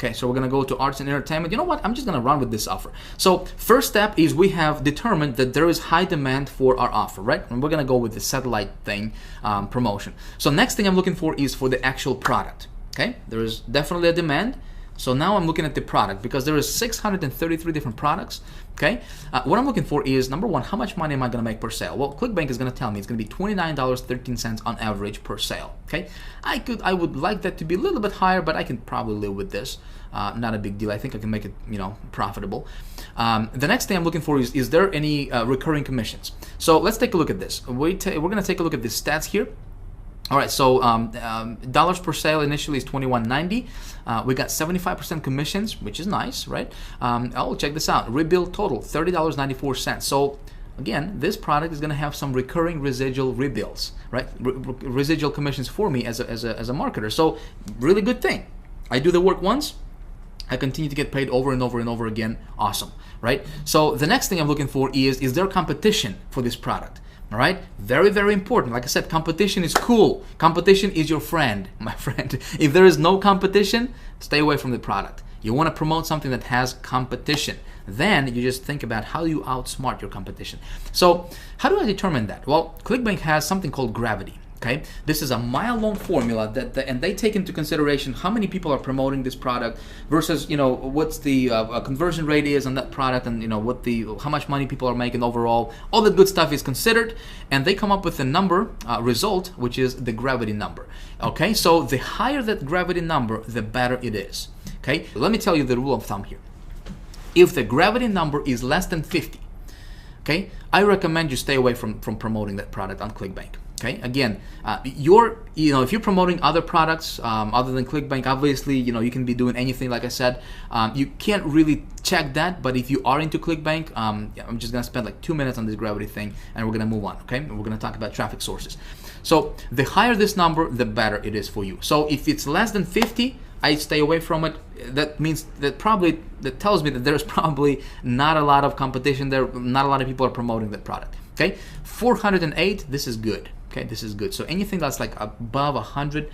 Okay, so we're gonna go to arts and entertainment. You know what? I'm just gonna run with this offer. So first step is we have determined that there is high demand for our offer, right? And we're gonna go with the satellite thing, promotion. So next thing I'm looking for is for the actual product. Okay, there is definitely a demand. So now I'm looking at the product because there is 633 different products. Okay, what I'm looking for is number one, how much money am I going to make per sale? Well, ClickBank is going to tell me it's going to be $29.13 on average per sale. Okay, I would like that to be a little bit higher, but I can probably live with this. Not a big deal. I think I can make it, profitable. The next thing I'm looking for is there any recurring commissions? So let's take a look at this. We're going to take a look at the stats here. All right, so dollars per sale initially is $21.90. We got 75% commissions, which is nice, right? Oh, check this out. Rebuild total, $30.94. So again, this product is going to have some recurring residual rebuilds, right? Residual commissions for me as a marketer. So really good thing. I do the work once, I continue to get paid over and over and over again. Awesome, right? So the next thing I'm looking for is there competition for this product? All right, very, very important. Like I said, competition is cool. Competition is your friend, my friend. If there is no competition, stay away from the product. You want to promote something that has competition. Then you just think about how you outsmart your competition. So how do I determine that? Well, ClickBank has something called gravity. Okay, this is a mile-long formula and they take into consideration how many people are promoting this product versus what's the conversion rate is on that product, and how much money people are making overall. All that good stuff is considered, and they come up with a number result, which is the gravity number. Okay, so the higher that gravity number, the better it is. Okay, let me tell you the rule of thumb here. If the gravity number is less than 50, okay, I recommend you stay away from promoting that product on ClickBank. Okay, again, if you're promoting other products other than ClickBank, obviously, you can be doing anything. Like I said, you can't really check that. But if you are into ClickBank, I'm just gonna spend like 2 minutes on this gravity thing, and we're gonna move on. Okay, and we're gonna talk about traffic sources. So the higher this number, the better it is for you. So if it's less than 50, I stay away from it. That means that tells me that there's probably not a lot of competition there. Not a lot of people are promoting that product. Okay, 408. This is good. Okay, this is good. So anything that's like above 100,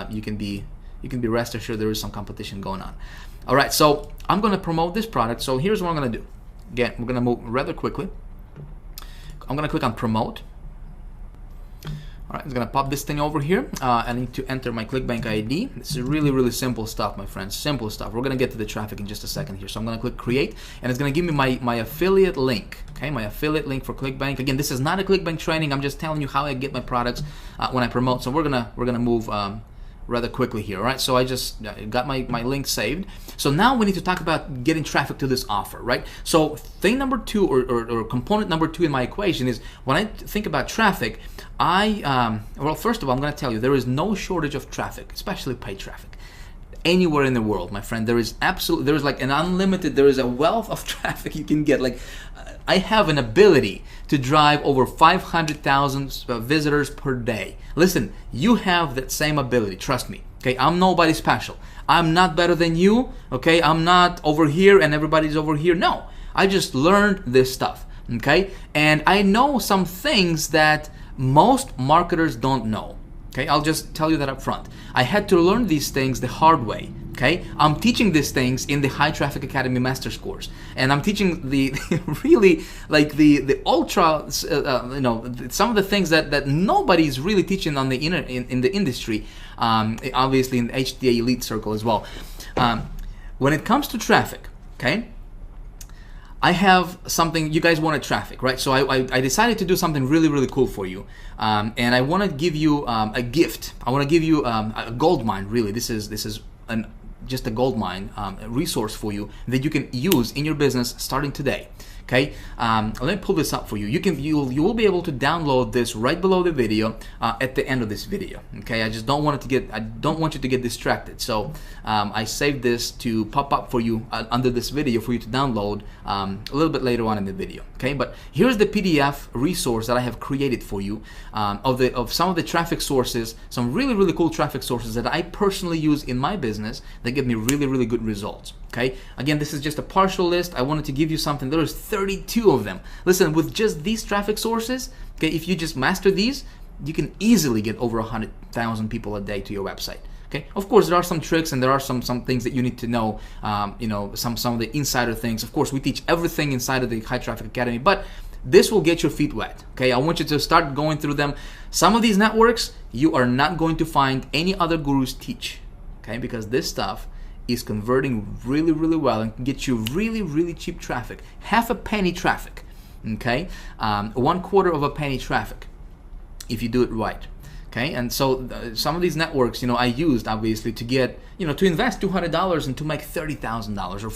you can be rest assured there is some competition going on. All right, so I'm going to promote this product. So here's what I'm going to do. Again, we're going to move rather quickly. I'm going to click on promote. All right, I'm going to pop this thing over here. I need to enter my ClickBank ID. This is really, really simple stuff, my friends. Simple stuff. We're going to get to the traffic in just a second here. So I'm going to click create, and it's going to give me my affiliate link. Okay, my affiliate link for ClickBank. Again, this is not a ClickBank training. I'm just telling you how I get my products when I promote. So we're gonna move rather quickly here. All right, so I just got my link saved. So now we need to talk about getting traffic to this offer, right? So thing number two, or component number two in my equation is when I think about traffic, well, first of all, I'm going to tell you there is no shortage of traffic, especially paid traffic. Anywhere in the world, my friend, there is like an unlimited, there is a wealth of traffic you can get. Like, I have an ability to drive over 500,000 visitors per day. Listen, you have that same ability, trust me. Okay, I'm nobody special. I'm not better than you. Okay, I'm not over here and everybody's over here. No, I just learned this stuff. Okay, and I know some things that most marketers don't know. Okay, I'll just tell you that up front. I had to learn these things the hard way. Okay, I'm teaching these things in the High Traffic Academy Master's course, and I'm teaching the really like the ultra, some of the things that nobody's really teaching on the in the industry. Obviously in the HTA Elite Circle as well. When it comes to traffic, okay, I have something. You guys wanted traffic, right? So I decided to do something really, really cool for you, and I want to give you a gift. I want to give you a gold mine. Really, this is just a gold mine resource for you that you can use in your business starting today. Okay, let me pull this up for you. You will be able to download this right below the video at the end of this video. Okay, I don't want you to get distracted. So I saved this to pop up for you under this video for you to download a little bit later on in the video. Okay, but here's the PDF resource that I have created for you of some of the traffic sources, some really, really cool traffic sources that I personally use in my business that give me really, really good results. Okay, again, this is just a partial list. I wanted to give you something. There's 32 of them. Listen, with just these traffic sources, okay, if you just master these, you can easily get over 100,000 people a day to your website. Okay, of course there are some tricks and there are some things that you need to know. You know, some of the insider things. Of course, we teach everything inside of the High Traffic Academy, but this will get your feet wet. Okay, I want you to start going through them. Some of these networks you are not going to find any other gurus teach. Okay, because this stuff is converting really, really well and can get you really, really cheap traffic. Half a penny traffic. Okay, 1/4 of a penny traffic if you do it right. Okay, and so some of these networks, you know, I used obviously to get, you know, to invest $200 and to make $30,000, or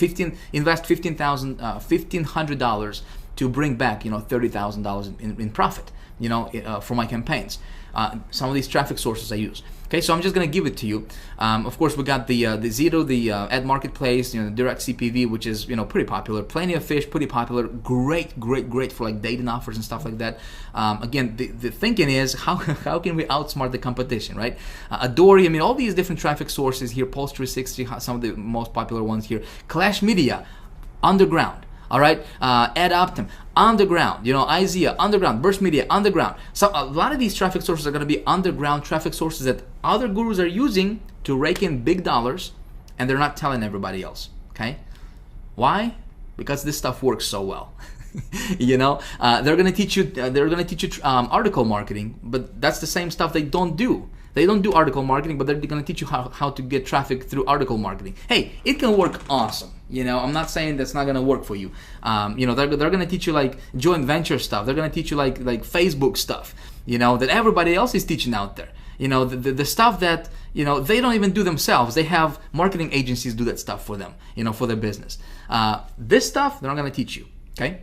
invest $1,500 to bring back, you know, $30,000 in profit, you know, for my campaigns. Some of these traffic sources I use. Okay, so I'm just gonna give it to you. Of course, we got the Zito, the ad marketplace, you know, the direct CPV, which is, you know, pretty popular. Plenty of Fish, pretty popular. Great for like dating offers and stuff like that. Again, the thinking is how can we outsmart the competition, right? Adori, I mean, all these different traffic sources here. Pulse 360, some of the most popular ones here. Clash Media, underground. All right, AdOptim, underground, you know, IZEA, underground, Burst Media, underground. So a lot of these traffic sources are going to be underground traffic sources that other gurus are using to rake in big dollars, and they're not telling everybody else. Okay, why? Because this stuff works so well. You know, they're going to teach you. Article marketing, but that's the same stuff they don't do. They don't do article marketing, but they're going to teach you how to get traffic through article marketing. Hey, it can work awesome. You know, I'm not saying that's not going to work for you. You know, they're going to teach you like joint venture stuff. They're going to teach you like Facebook stuff, you know, that everybody else is teaching out there. You know, the stuff that, you know, they don't even do themselves. They have marketing agencies do that stuff for them, you know, for their business. This stuff, they're not going to teach you, okay?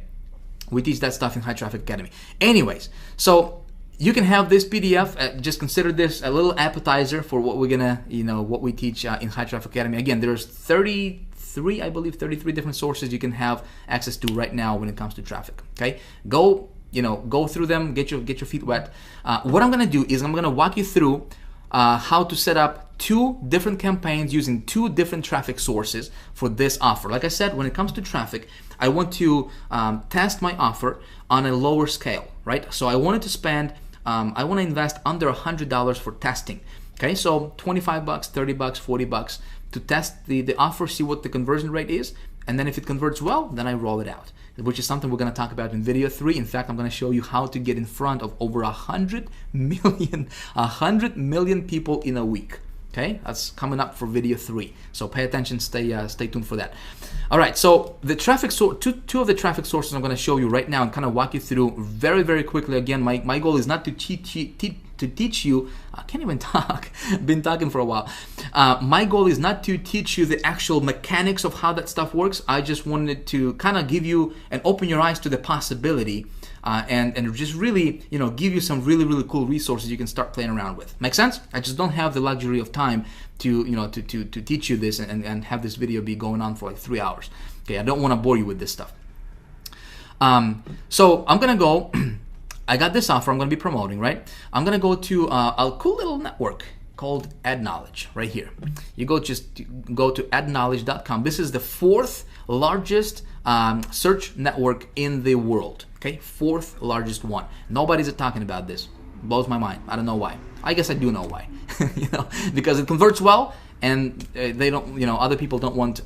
We teach that stuff in High Traffic Academy. Anyways, so you can have this PDF. Just consider this a little appetizer for what we're gonna, you know, what we teach in High Traffic Academy. Again, there's 33, I believe, 33 different sources you can have access to right now when it comes to traffic. Okay, go through them, get your feet wet. What I'm gonna do is I'm gonna walk you through how to set up 2 different campaigns using 2 different traffic sources for this offer. Like I said, when it comes to traffic, I want to test my offer on a lower scale, right? So I wanted to spend, I want to invest under $100 for testing. Okay, so $25, $30, $40 to test the offer, see what the conversion rate is, and then if it converts well, then I roll it out, which is something we're going to talk about in video 3. In fact, I'm going to show you how to get in front of over 100 million people in a week. Okay, that's coming up for video 3. So pay attention, stay tuned for that. All right, so the traffic two of the traffic sources I'm going to show you right now and kind of walk you through very, very quickly. Again, my goal is not to teach you. I can't even talk. Been talking for a while. My goal is not to teach you the actual mechanics of how that stuff works. I just wanted to kind of give you and open your eyes to the possibility. And just really, you know, give you some really, really cool resources you can start playing around with. Make sense? I just don't have the luxury of time to, you know, to teach you this and have this video be going on for like 3 hours. Okay, I don't want to bore you with this stuff. So I'm gonna go. I got this offer I'm gonna be promoting, right? I'm gonna go to a cool little network called AdKnowledge right here. You go to adknowledge.com. This is the 4th largest search network in the world. Okay, 4th largest one. Nobody's talking about this. Blows my mind. I don't know why. I guess I do know why. You know, because it converts well, and they don't. You know, other people don't want.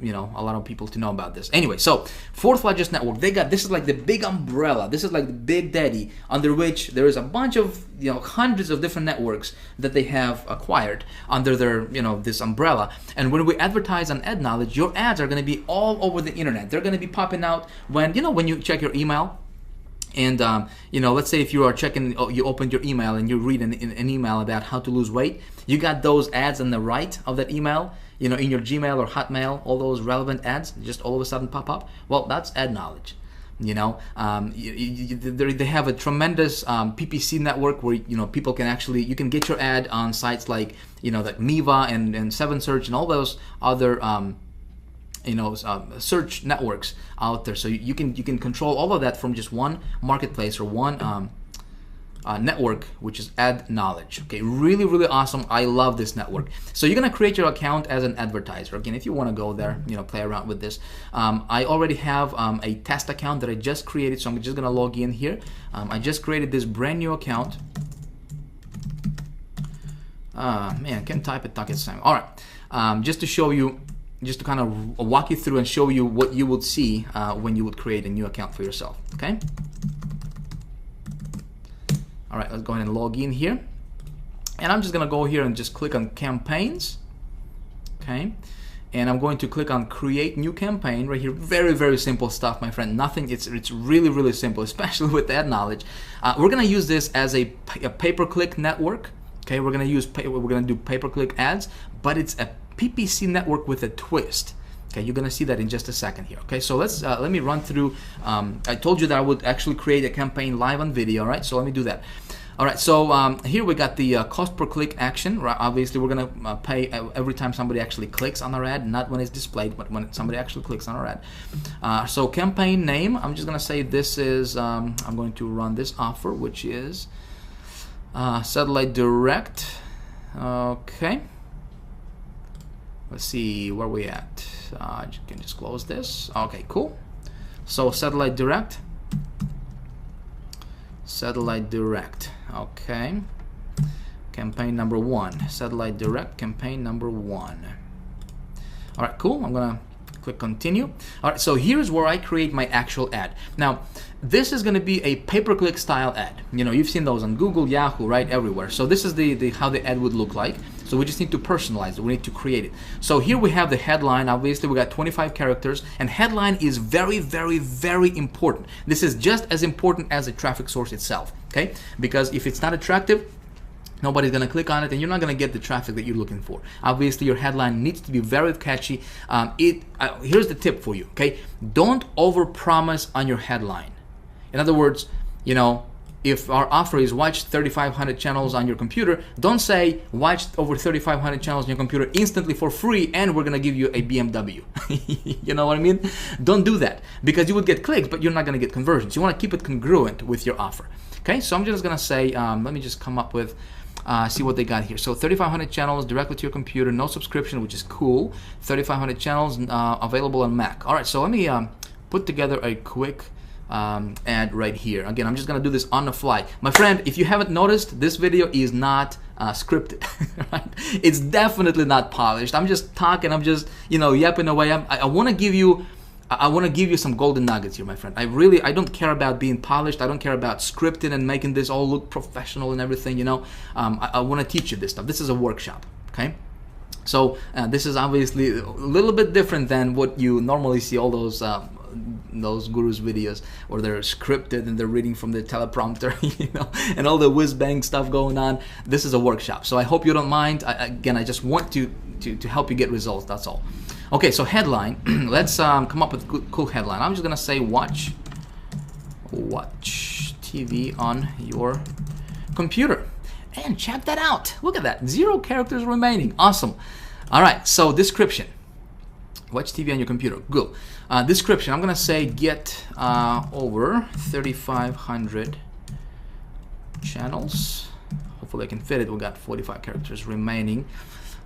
You know, a lot of people to know about this. Anyway, so 4th largest network. They got, this is like the big umbrella. This is like the big daddy under which there is a bunch of, you know, hundreds of different networks that they have acquired under their, you know, this umbrella. And when we advertise on AdKnowledge, your ads are going to be all over the internet. They're going to be popping out when, you know, when you check your email. And, you know, let's say if you are checking, you opened your email and you read an email about how to lose weight, you got those ads on the right of that email, you know, in your Gmail or Hotmail, all those relevant ads just all of a sudden pop up. Well, that's AdKnowledge. You know, they have a tremendous PPC network where, you know, people can actually, you can get your ad on sites like, you know, like Miva and 7Search and all those other you know, search networks out there. So you can control all of that from just one marketplace or one network, which is AdKnowledge. Okay, really, really awesome. I love this network. So you're gonna create your account as an advertiser. Again, if you want to go there, you know, play around with this. I already have a test account that I just created, so I'm just gonna log in here. I just created this brand new account. Man, can't type it, talk it same. All right, just to show you, just to kind of walk you through and show you what you would see when you would create a new account for yourself, okay? All right, let's go ahead and log in here. And I'm just gonna go here and just click on campaigns, okay? And I'm going to click on create new campaign right here. Very, very simple stuff, my friend. Nothing, it's really, really simple, especially with that knowledge. We're gonna use this as a pay-per-click network. Okay, we're gonna do pay-per-click ads, but it's a PPC network with a twist. Okay, you're gonna see that in just a second here. Okay, so let me run through. I told you that I would actually create a campaign live on video, right? So let me do that. All right, so here we got the cost per click action. Right? Obviously, we're gonna pay every time somebody actually clicks on our ad, not when it's displayed, but when somebody actually clicks on our ad. So campaign name, I'm just gonna say this is. I'm going to run this offer, which is Satellite Direct. Okay. Let's see where we at. You can just close this. Okay, cool. So Satellite Direct. Satellite Direct. Okay. Campaign number 1. Satellite Direct. Campaign number 1. All right, cool. I'm gonna click continue. All right, so here's where I create my actual ad. Now, this is going to be a pay-per-click style ad. You know, you've seen those on Google, Yahoo, right, everywhere. So this is the how the ad would look like. So we just need to personalize it. We need to create it. So here we have the headline. Obviously, we got 25 characters, and headline is very, very, very important. This is just as important as the traffic source itself, okay? Because if it's not attractive, nobody's gonna click on it, and you're not gonna get the traffic that you're looking for. Obviously, your headline needs to be very catchy. Here's the tip for you, okay? Don't overpromise on your headline. In other words, you know, if our offer is watch 3,500 channels on your computer, don't say watch over 3,500 channels on your computer instantly for free and we're gonna give you a BMW. You know what I mean? Don't do that, because you would get clicks, but you're not gonna get conversions. You wanna keep it congruent with your offer. Okay, so I'm just gonna say, let me just come up with, see what they got here. So 3,500 channels directly to your computer, no subscription, which is cool. 3,500 channels available on Mac. All right, so let me put together a quick ad right here. Again, I'm just gonna do this on the fly. My friend, if you haven't noticed, this video is not scripted. Right? It's definitely not polished. I'm just talking, I'm just, you know, yapping away. I want to give you some golden nuggets here, my friend. I don't care about being polished. I don't care about scripting and making this all look professional and everything, you know. I want to teach you this stuff. This is a workshop, okay? So this is obviously a little bit different than what you normally see all those gurus videos where they're scripted and they're reading from the teleprompter, you know, and all the whiz-bang stuff going on. This is a workshop, so I hope you don't mind. Again, I just want to help you get results, that's all. Okay, so headline. Let's come up with a cool headline. I'm just gonna say watch TV on your computer. And check that out. Look at that. 0 characters remaining. Awesome. All right, so description. Watch TV on your computer. Good. Description. I'm gonna say get over 3,500 channels. Hopefully I can fit it. We got 45 characters remaining.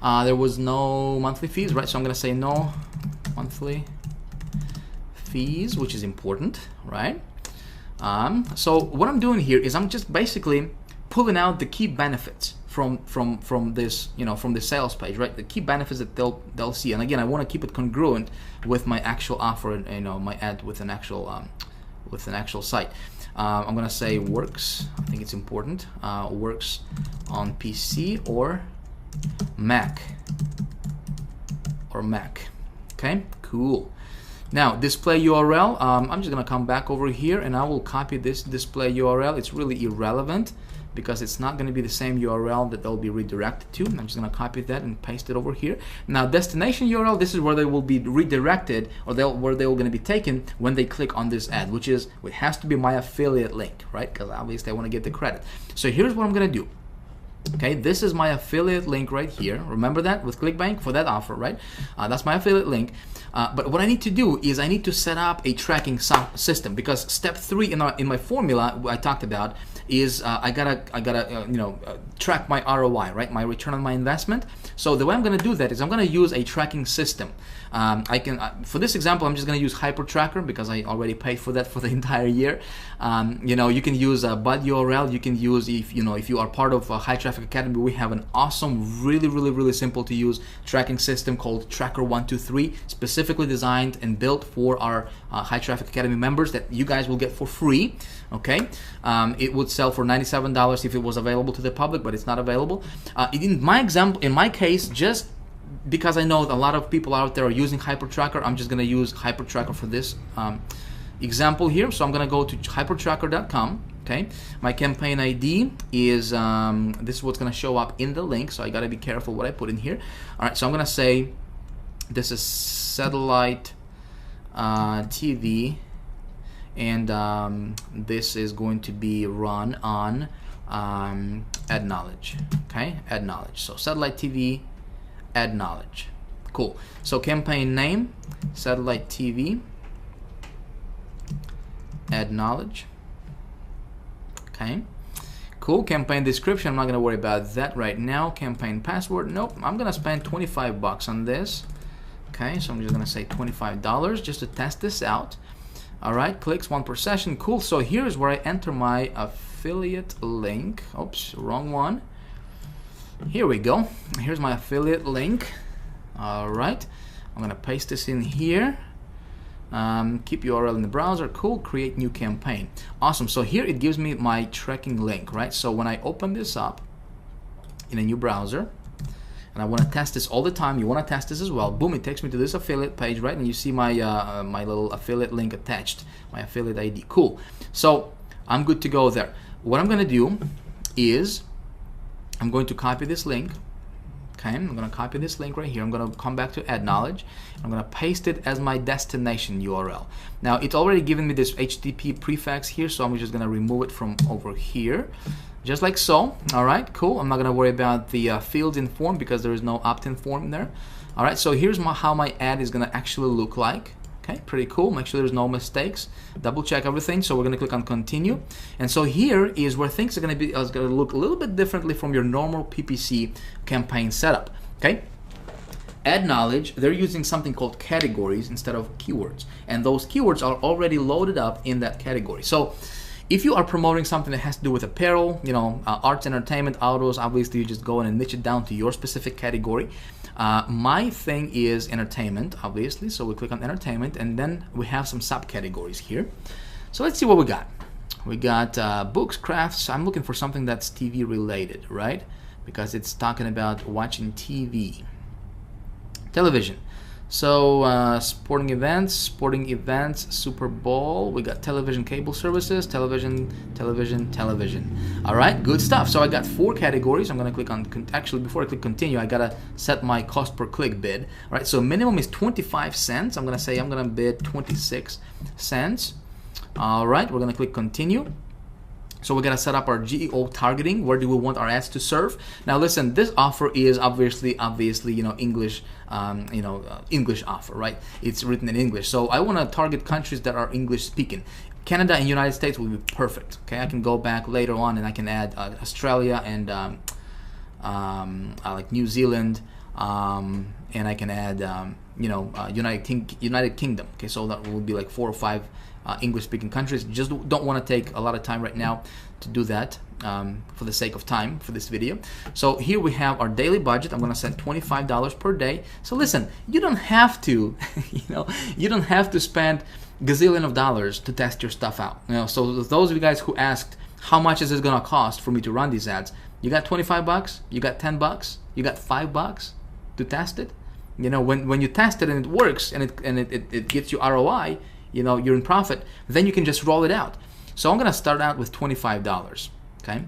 There was no monthly fees, right? So I'm gonna say no monthly fees, which is important, right? So what I'm doing here is I'm just basically pulling out the key benefits from this, you know, from the sales page, right? The key benefits that they'll see. And again, I want to keep it congruent with my actual offer, and, you know, my ad with an actual site. I'm gonna say works. I think it's important. Works on PC or Mac. Okay, cool. Now, display URL. I'm just gonna come back over here and I will copy this display URL. It's really irrelevant because it's not gonna be the same URL that they'll be redirected to. I'm just gonna copy that and paste it over here. Now, destination URL, this is where they will be redirected, or where they will gonna be taken when they click on this ad, which is, it has to be my affiliate link, right? Because obviously I wanna get the credit. So here's what I'm gonna do. Okay, this is my affiliate link right here. Remember that with ClickBank for that offer, right? That's my affiliate link. But what I need to do is I need to set up a tracking system, because step 3 in my formula I talked about is I gotta track my ROI, right? My return on my investment. So the way I'm gonna do that is I'm gonna use a tracking system. For this example, I'm just gonna use HyperTracker because I already paid for that for the entire year. You can use Bud URL. You can use, if you are part of High Traffic Academy, we have an awesome, really simple to use tracking system called Tracker123, specifically designed and built for our High Traffic Academy members that you guys will get for free. Okay, it would sell for $97 if it was available to the public, but it's not available. In my case, just because I know a lot of people out there are using HyperTracker, I'm just going to use HyperTracker for this example here. So I'm going to go to hypertracker.com. Okay, my campaign ID is this is what's going to show up in the link, so I got to be careful what I put in here. All right, so I'm going to say this is satellite TV, and this is going to be run on AdKnowledge. Okay, AdKnowledge. So satellite TV, AdKnowledge. Cool. So campaign name, satellite TV, AdKnowledge. Okay, cool. Campaign description, I'm not gonna worry about that right now. Campaign password, nope. I'm gonna spend 25 bucks on this. Okay, so I'm just gonna say $25 just to test this out. All right, clicks 1 per session. Cool. So here's where I enter my affiliate link. Oops, wrong one. Here we go. Here's my affiliate link. All right, I'm gonna paste this in here. Keep URL in the browser. Cool. Create new campaign. Awesome. So here it gives me my tracking link, right? So when I open this up in a new browser, and I want to test this all the time, you want to test this as well. Boom! It takes me to this affiliate page, right? And you see my my little affiliate link attached, my affiliate ID. Cool. So I'm good to go there. What I'm gonna do is I'm going to copy this link. Okay, I'm going to copy this link right here. I'm going to come back to AdKnowledge. I'm going to paste it as my destination URL. Now, it's already given me this HTTP prefix here, so I'm just going to remove it from over here, just like so. All right, cool. I'm not going to worry about the fields in form because there is no opt-in form there. All right, so here's how my ad is going to actually look like. Okay, pretty cool. Make sure there's no mistakes. Double check everything. So we're going to click on continue. And so here is where things are going to look a little bit differently from your normal PPC campaign setup. Okay. AdKnowledge, they're using something called categories instead of keywords. And those keywords are already loaded up in that category. So if you are promoting something that has to do with apparel, arts, entertainment, autos, obviously you just go in and niche it down to your specific category. My thing is entertainment, obviously, so we click on entertainment, and then we have some subcategories here. So let's see what we got. We got books, crafts. I'm looking for something that's TV related, right? Because it's talking about watching TV. Television. So sporting events, Super Bowl. We got television, cable services, television. All right, good stuff. So I got 4 categories. I'm gonna click on, actually before I click continue, I gotta set my cost per click bid. All right, so minimum is 25 cents. I'm gonna say I'm gonna bid 26 cents. All right, we're gonna click continue. So we're gonna set up our GEO targeting. Where do we want our ads to serve? Now listen, this offer is obviously English, English offer, right? It's written in English. So I want to target countries that are English speaking. Canada and United States will be perfect. Okay, I can go back later on and I can add Australia and like New Zealand, and I can add United Kingdom. Okay, so that will be like 4 or 5 English-speaking countries. Just don't want to take a lot of time right now to do that for the sake of time for this video. So here we have our daily budget. I'm going to set $25 per day. So listen, you don't have to, you don't have to spend gazillion of dollars to test your stuff out. So those of you guys who asked how much is it going to cost for me to run these ads, you got 25 bucks, you got 10 bucks, you got 5 bucks to test it. When you test it and it works and it gets you ROI, you're in profit, then you can just roll it out. So I'm gonna start out with $25. Okay,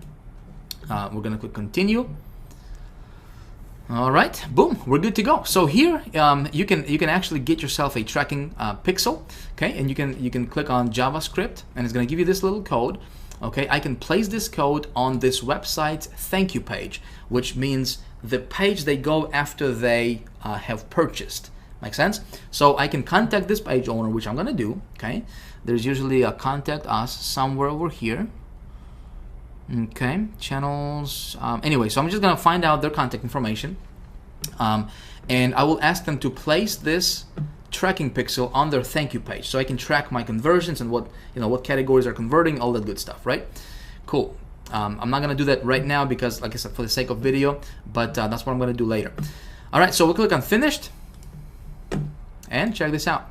we're gonna click continue. All right, boom, we're good to go. So here you can actually get yourself a tracking pixel. Okay, and you can click on JavaScript, and it's gonna give you this little code. Okay, I can place this code on this website's thank you page, which means the page they go after they have purchased. Make sense? So I can contact this page owner, which I'm gonna do. Okay, there's usually a contact us somewhere over here. Okay, channels. Anyway, so I'm just gonna find out their contact information, and I will ask them to place this tracking pixel on their thank you page, so I can track my conversions and what categories are converting, all that good stuff, right? Cool. I'm not gonna do that right now because, like I said, for the sake of video, but that's what I'm gonna do later. All right, so we'll click on finished, and check this out.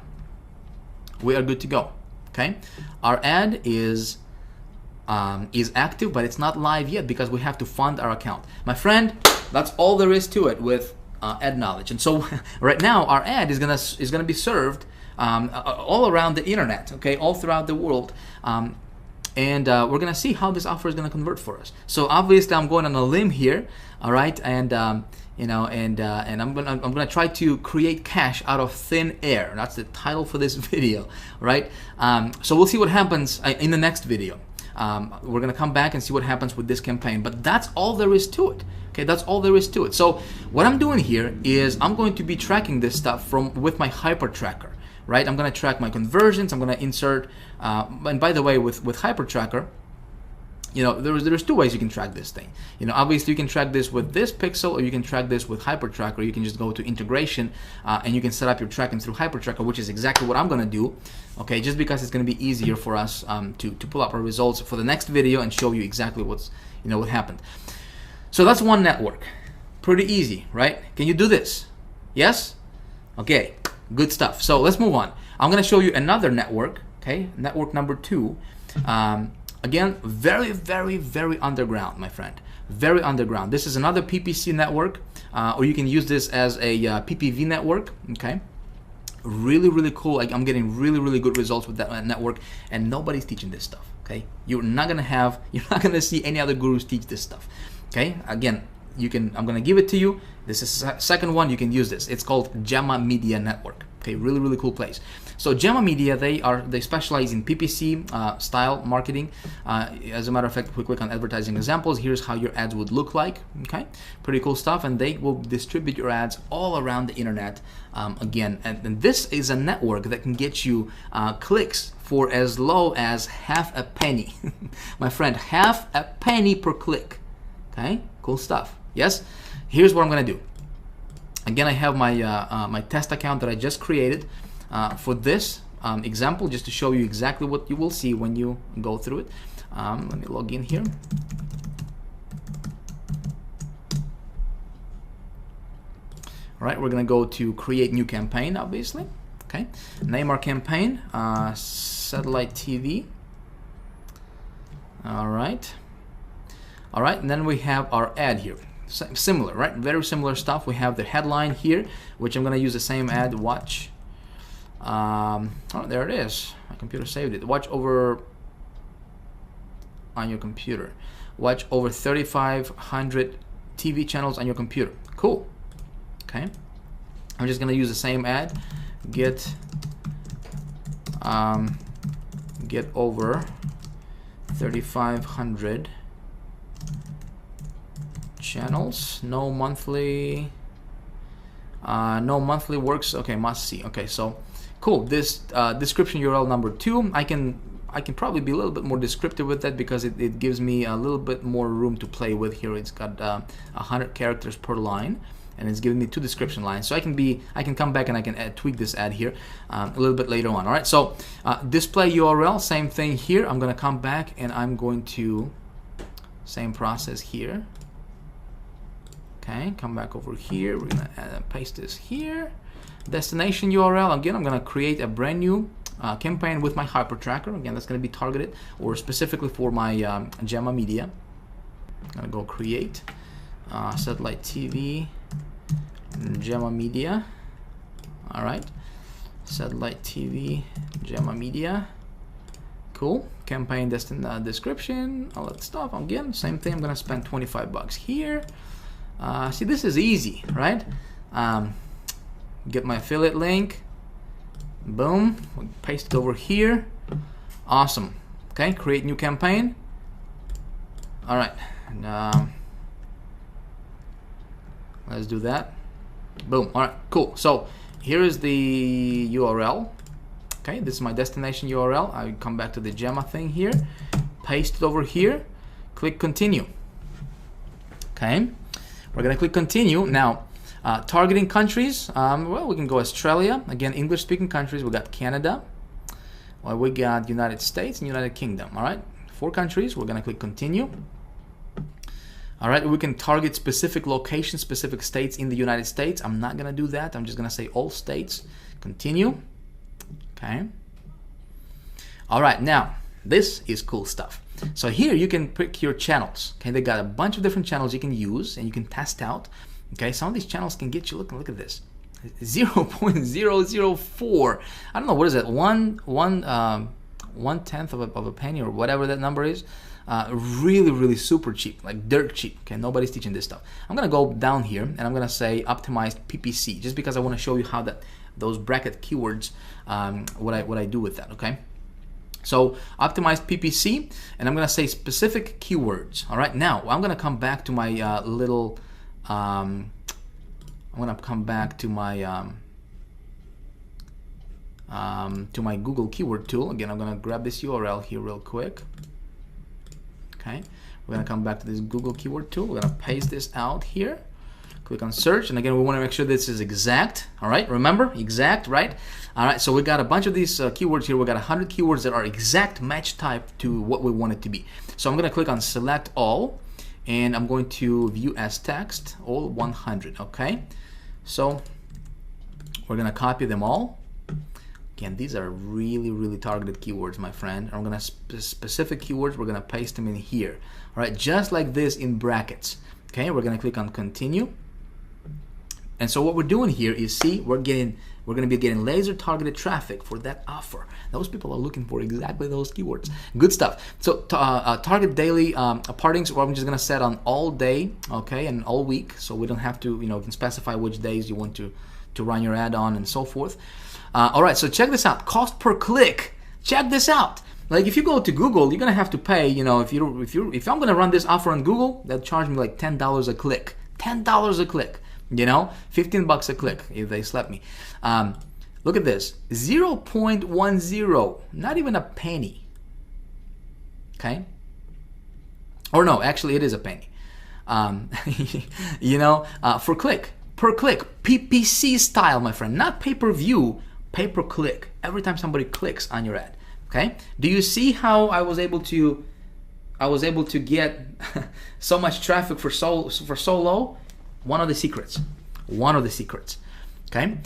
We are good to go. Okay, our ad is active, but it's not live yet because we have to fund our account. My friend, that's all there is to it with ad knowledge. And so right now our ad is gonna be served all around the internet, okay, all throughout the world, and we're gonna see how this offer is gonna convert for us. So obviously I'm going on a limb here, all right, and and I'm gonna try to create cash out of thin air. That's the title for this video, right? So we'll see what happens in the next video. We're gonna come back and see what happens with this campaign, but that's all there is to it. Okay, that's all there is to it. So what I'm doing here is I'm going to be tracking this stuff with my Hyper Tracker, right? I'm gonna track my conversions. I'm gonna insert, and by the way, with Hyper Tracker, there's two ways you can track this thing. Obviously you can track this with this pixel, or you can track this with Hyper Tracker. You can just go to integration and you can set up your tracking through Hyper Tracker, which is exactly what I'm gonna do. Okay, just because it's gonna be easier for us to pull up our results for the next video and show you exactly what happened. So that's one network. Pretty easy, right? Can you do this? Yes? Okay, good stuff. So let's move on. I'm gonna show you another network, okay? Network number 2. Again, very, very, very underground, my friend. Very underground. This is another PPC network, or you can use this as a PPV network, okay? Really, really cool. I'm getting really, really good results with that network, and nobody's teaching this stuff, okay? You're not gonna see any other gurus teach this stuff, okay? Again, I'm gonna give it to you. This is second one, you can use this. It's called Gemma Media Network. Okay, really, really cool place. So Gemma Media, they specialize in PPC style marketing. As a matter of fact, if we click on advertising examples, here's how your ads would look like. Okay, pretty cool stuff, and they will distribute your ads all around the internet. Again, and this is a network that can get you clicks for as low as half a penny. My friend, half a penny per click. Okay, cool stuff. Yes, here's what I'm gonna do. Again, I have my my test account that I just created for this example, just to show you exactly what you will see when you go through it. Let me log in here. All right, we're gonna go to create new campaign, obviously. Okay, name our campaign, Satellite TV. All right, and then we have our ad here. Similar, right? Very similar stuff. We have the headline here, which I'm gonna use the same ad. Watch. Oh, there it is. My computer saved it. Watch over on your computer. Watch over 3,500 TV channels on your computer. Cool. Okay. I'm just gonna use the same ad. Get over 3,500 channels. No monthly works. Okay, must see. Okay, so cool. This description URL number 2, I can probably be a little bit more descriptive with that because it gives me a little bit more room to play with here. It's got 100 characters per line, and it's giving me 2 description lines, so I can come back and I can tweak this ad here a little bit later on. All right, so display URL, same thing here. I'm gonna come back and I'm going to same process here. Okay, come back over here. We're gonna paste this here. Destination URL, again, I'm gonna create a brand new campaign with my Hyper Tracker. Again, that's gonna be targeted or specifically for my Gemma Media. I'm gonna go create Satellite TV, Gemma Media. All right, Satellite TV, Gemma Media. Cool. Campaign description, all that stuff. Again, same thing. I'm gonna spend 25 bucks here. See, this is easy, right? Get my affiliate link. Boom. Paste it over here. Awesome. Okay, create new campaign. All right. And, let's do that. Boom. All right, cool. So here is the URL. Okay, this is my destination URL. I come back to the Gemma thing here. Paste it over here. click continue. Okay, we're gonna click continue. Now, targeting countries, well, we can go Australia, again, English-speaking countries. We got Canada, well, we got United States and United Kingdom. All right, 4 countries. We're gonna click continue. All right, we can target specific locations, specific states in the United States. I'm not gonna do that. I'm just gonna say all states. Continue. Okay. All right, now this is cool stuff. So here you can pick your channels. Okay, they got a bunch of different channels you can use and you can test out. Okay, some of these channels can get you. Look at this, 0.004. I don't know, what is that? One tenth of a penny or whatever that number is. Really super cheap, like dirt cheap. Okay, nobody's teaching this stuff. I'm gonna go down here and I'm gonna say optimized PPC, just because I want to show you how those bracket keywords, what I do with that. Okay, so optimized PPC, and I'm gonna say specific keywords. All right, now I'm gonna come back to my I'm gonna come back to my Google keyword tool. Again, I'm gonna grab this URL here real quick. Okay, we're gonna come back to this Google keyword tool. We're gonna paste this out here. Click on search, and again, we want to make sure this is exact. All right, remember, exact, right? All right, so we got a bunch of these keywords here. We got 100 keywords that are exact match type to what we want it to be. So I'm gonna click on select all, and I'm going to view as text, all 100. Okay, so we're gonna copy them all. Again, these are really targeted keywords, my friend. I'm gonna specific keywords, we're gonna paste them in here. All right, just like this in brackets. Okay, we're gonna click on continue. And so what we're doing here is, see, we're gonna be getting laser targeted traffic for that offer. Those people are looking for exactly those keywords. Good stuff. So target daily partings, well, I'm just gonna set on all day, okay, and all week, so we don't have to, you can specify which days you want to run your ad on and so forth. All right, so check this out. Cost per click. Check this out. Like if you go to Google, you're gonna have to pay. If I'm gonna run this offer on Google, they'll charge me like $10 a click. $10 a click. 15 bucks a click if they slap me. Look at this. 0.10. Not even a penny. Okay. Or no, actually, it is a penny. For click. Per click, PPC style, my friend, not pay-per-view, pay-per-click. Every time somebody clicks on your ad, okay? Do you see how I was able to get so much traffic for so low? One of the secrets, okay?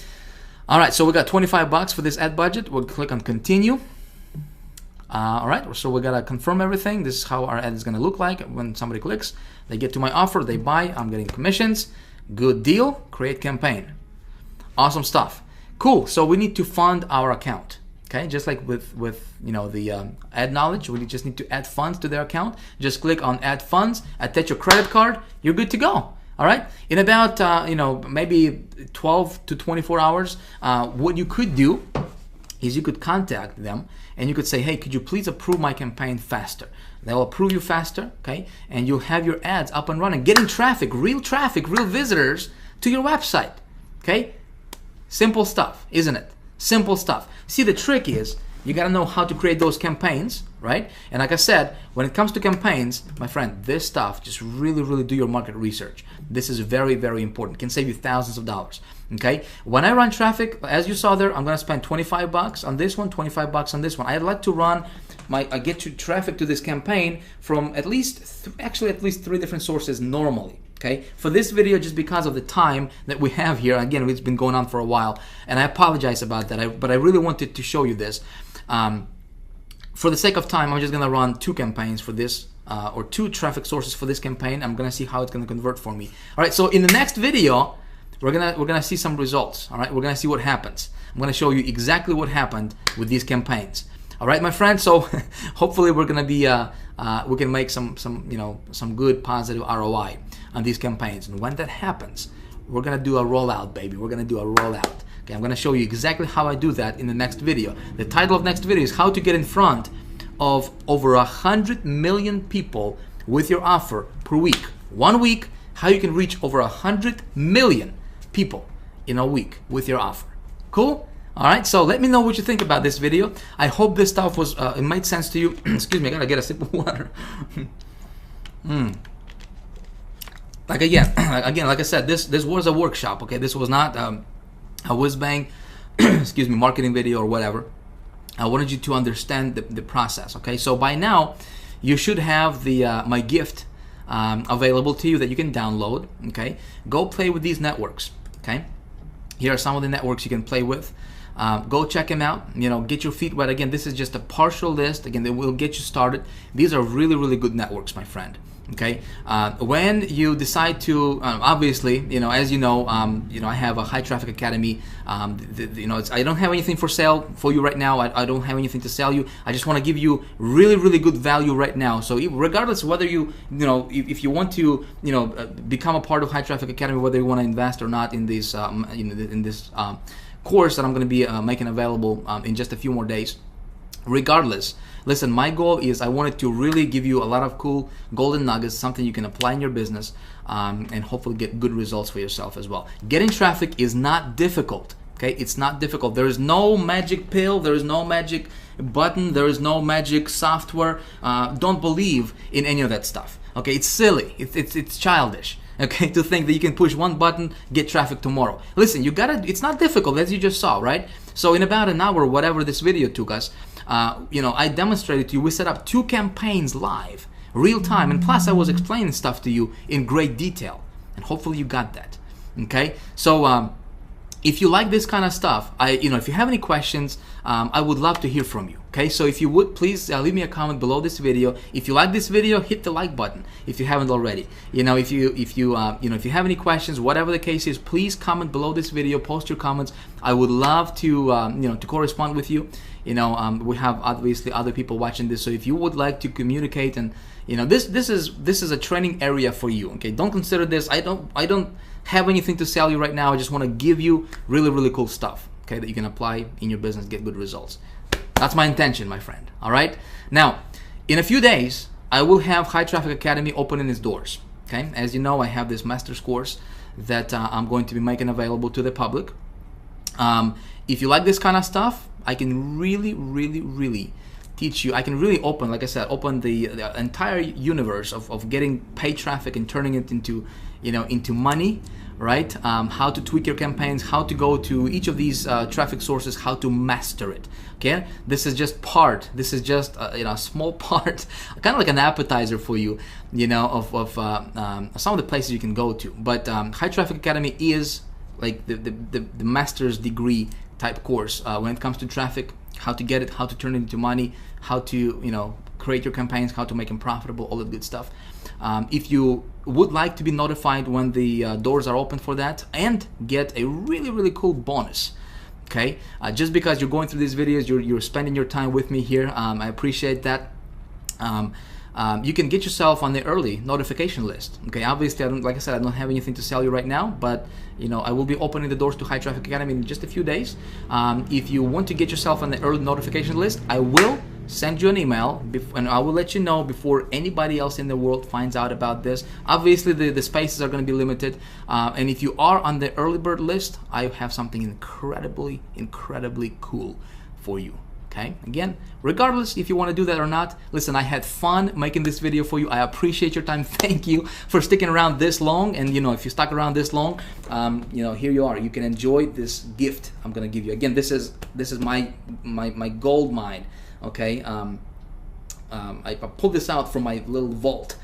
All right, so we got 25 bucks for this ad budget. We'll click on continue. All right, so we gotta confirm everything. This is how our ad is gonna look like when somebody clicks. They get to my offer, they buy, I'm getting commissions. Good deal, create campaign. Awesome stuff. Cool, so we need to fund our account. Okay, just like with the ad knowledge, we just need to add funds to their account. Just click on add funds, attach your credit card, you're good to go. All right, in about maybe 12 to 24 hours, what you could do is you could contact them and you could say, hey, could you please approve my campaign faster? They'll approve you faster, okay? And you'll have your ads up and running, getting traffic, real visitors to your website, okay? Simple stuff, isn't it? Simple stuff. See, the trick is you gotta know how to create those campaigns, right? And like I said, when it comes to campaigns, my friend, this stuff, just really do your market research. This is very important. It can save you thousands of dollars, okay? When I run traffic, as you saw there, I'm gonna spend 25 bucks on this one, 25 bucks on this one. I'd like to run I get to traffic to this campaign from at least 3 different sources normally. Okay, for this video, just because of the time that we have here, again, it's been going on for a while, and I apologize about that, but I really wanted to show you this. For the sake of time, I'm just gonna run 2 campaigns for this, or 2 traffic sources for this campaign. I'm gonna see how it's gonna convert for me. All right, so in the next video, we're gonna see some results. All right, we're gonna see what happens. I'm gonna show you exactly what happened with these campaigns. All right, my friend. So hopefully we're gonna be we can make some good positive ROI on these campaigns. And when that happens, we're gonna do a rollout, baby. We're gonna do a rollout. Okay, I'm gonna show you exactly how I do that in the next video. The title of next video is how to get in front of over 100 million people with your offer per week. 1 week, how you can reach over 100 million people in a week with your offer. Cool? All right, so let me know what you think about this video. I hope this stuff was it made sense to you. Excuse me, I gotta get a sip of water. Like again, like I said, this was a workshop. Okay, this was not a whiz bang, excuse me, marketing video or whatever. I wanted you to understand the process. Okay, so by now you should have the my gift available to you that you can download. Okay, go play with these networks. Okay, here are some of the networks you can play with. Go check them out. You know, get your feet wet. Again, this is just a partial list. Again, they will get you started. These are really, really good networks, my friend. Okay, when you decide to, obviously, you know, as you know, I have a High Traffic Academy. You know, I don't have anything for sale for you right now. I don't have anything to sell you. I just want to give you really, really good value right now. So regardless of whether if you want to, become a part of High Traffic Academy, whether you want to invest or not in this, in this course that I'm going to be making available in just a few more days. Regardless, listen, my goal is I wanted to really give you a lot of cool golden nuggets, something you can apply in your business, and hopefully get good results for yourself as well. Getting traffic is not difficult. Okay, it's not difficult. There is no magic pill. There is no magic button. There is no magic software. Don't believe in any of that stuff. Okay, it's silly. It's childish. Okay, to think that you can push one button, get traffic tomorrow. Listen, it's not difficult, as you just saw, right? So in about an hour, whatever this video took us, I demonstrated to you, we set up 2 campaigns live, real time, and plus I was explaining stuff to you in great detail, and hopefully you got that. Okay, so if you like this kind of stuff, if you have any questions, I would love to hear from you. Okay, so if you would, please leave me a comment below this video. If you like this video, hit the like button if you haven't already. If you have any questions, whatever the case is, please comment below this video. Post your comments. I would love to to correspond with you. We have obviously other people watching this, so if you would like to communicate, and this is a training area for you. Okay, don't consider this. I don't have anything to sell you right now. I just want to give you really, really cool stuff. Okay, that you can apply in your business, get good results. That's my intention, my friend. All right. Now, in a few days, I will have High Traffic Academy opening its doors. Okay, as you know, I have this master's course that I'm going to be making available to the public. If you like this kind of stuff, I can really, really, really teach you. I can really open, like I said, open the entire universe of getting paid traffic and turning it into, into money. Right? How to tweak your campaigns, how to go to each of these traffic sources, how to master it. Okay, this is just part. This is just a small part, kind of like an appetizer for you, of some of the places you can go to. But High Traffic Academy is like the master's degree type course when it comes to traffic, how to get it, how to turn it into money, how to create your campaigns, how to make them profitable, all that good stuff. If you would like to be notified when the doors are open for that and get a really, really cool bonus, okay, just because you're going through these videos, you're spending your time with me here, I appreciate that. You can get yourself on the early notification list. Okay, obviously, like I said, I don't have anything to sell you right now, but I will be opening the doors to High Traffic Academy in just a few days. If you want to get yourself on the early notification list, I will send you an email, and I will let you know before anybody else in the world finds out about this. Obviously, the spaces are going to be limited, and if you are on the early bird list, I have something incredibly, incredibly cool for you. Okay, again, regardless if you want to do that or not, listen, I had fun making this video for you. I appreciate your time. Thank you for sticking around this long, and if you stuck around this long, here you are. You can enjoy this gift I'm gonna give you. Again, this is my gold mine. Okay, I pulled this out from my little vault,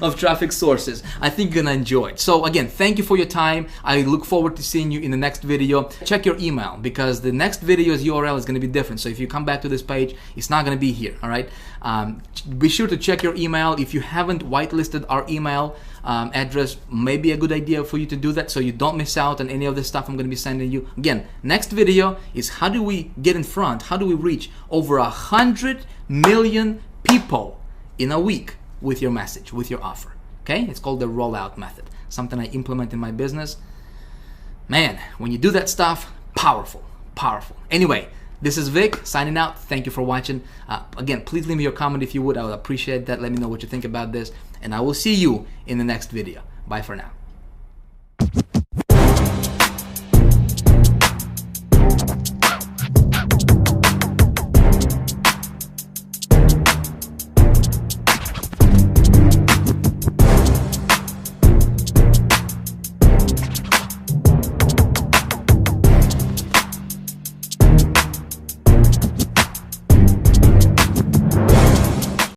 of traffic sources. I think you're gonna enjoy it. So again, thank you for your time. I look forward to seeing you in the next video. Check your email, because the next video's URL is gonna be different. So if you come back to this page, it's not gonna be here. All right. Be sure to check your email. If you haven't whitelisted our email address, maybe a good idea for you to do that, so you don't miss out on any of the stuff I'm gonna be sending you. Again, next video is how do we get in front? How do we reach over 100 million people in a week with your message, with your offer? Okay, it's called the rollout method, something I implement in my business. Man, when you do that stuff, powerful. Anyway, this is Vic signing out. Thank you for watching. Again, please leave me your comment if you would. I would appreciate that. Let me know what you think about this, and I will see you in the next video. Bye for now.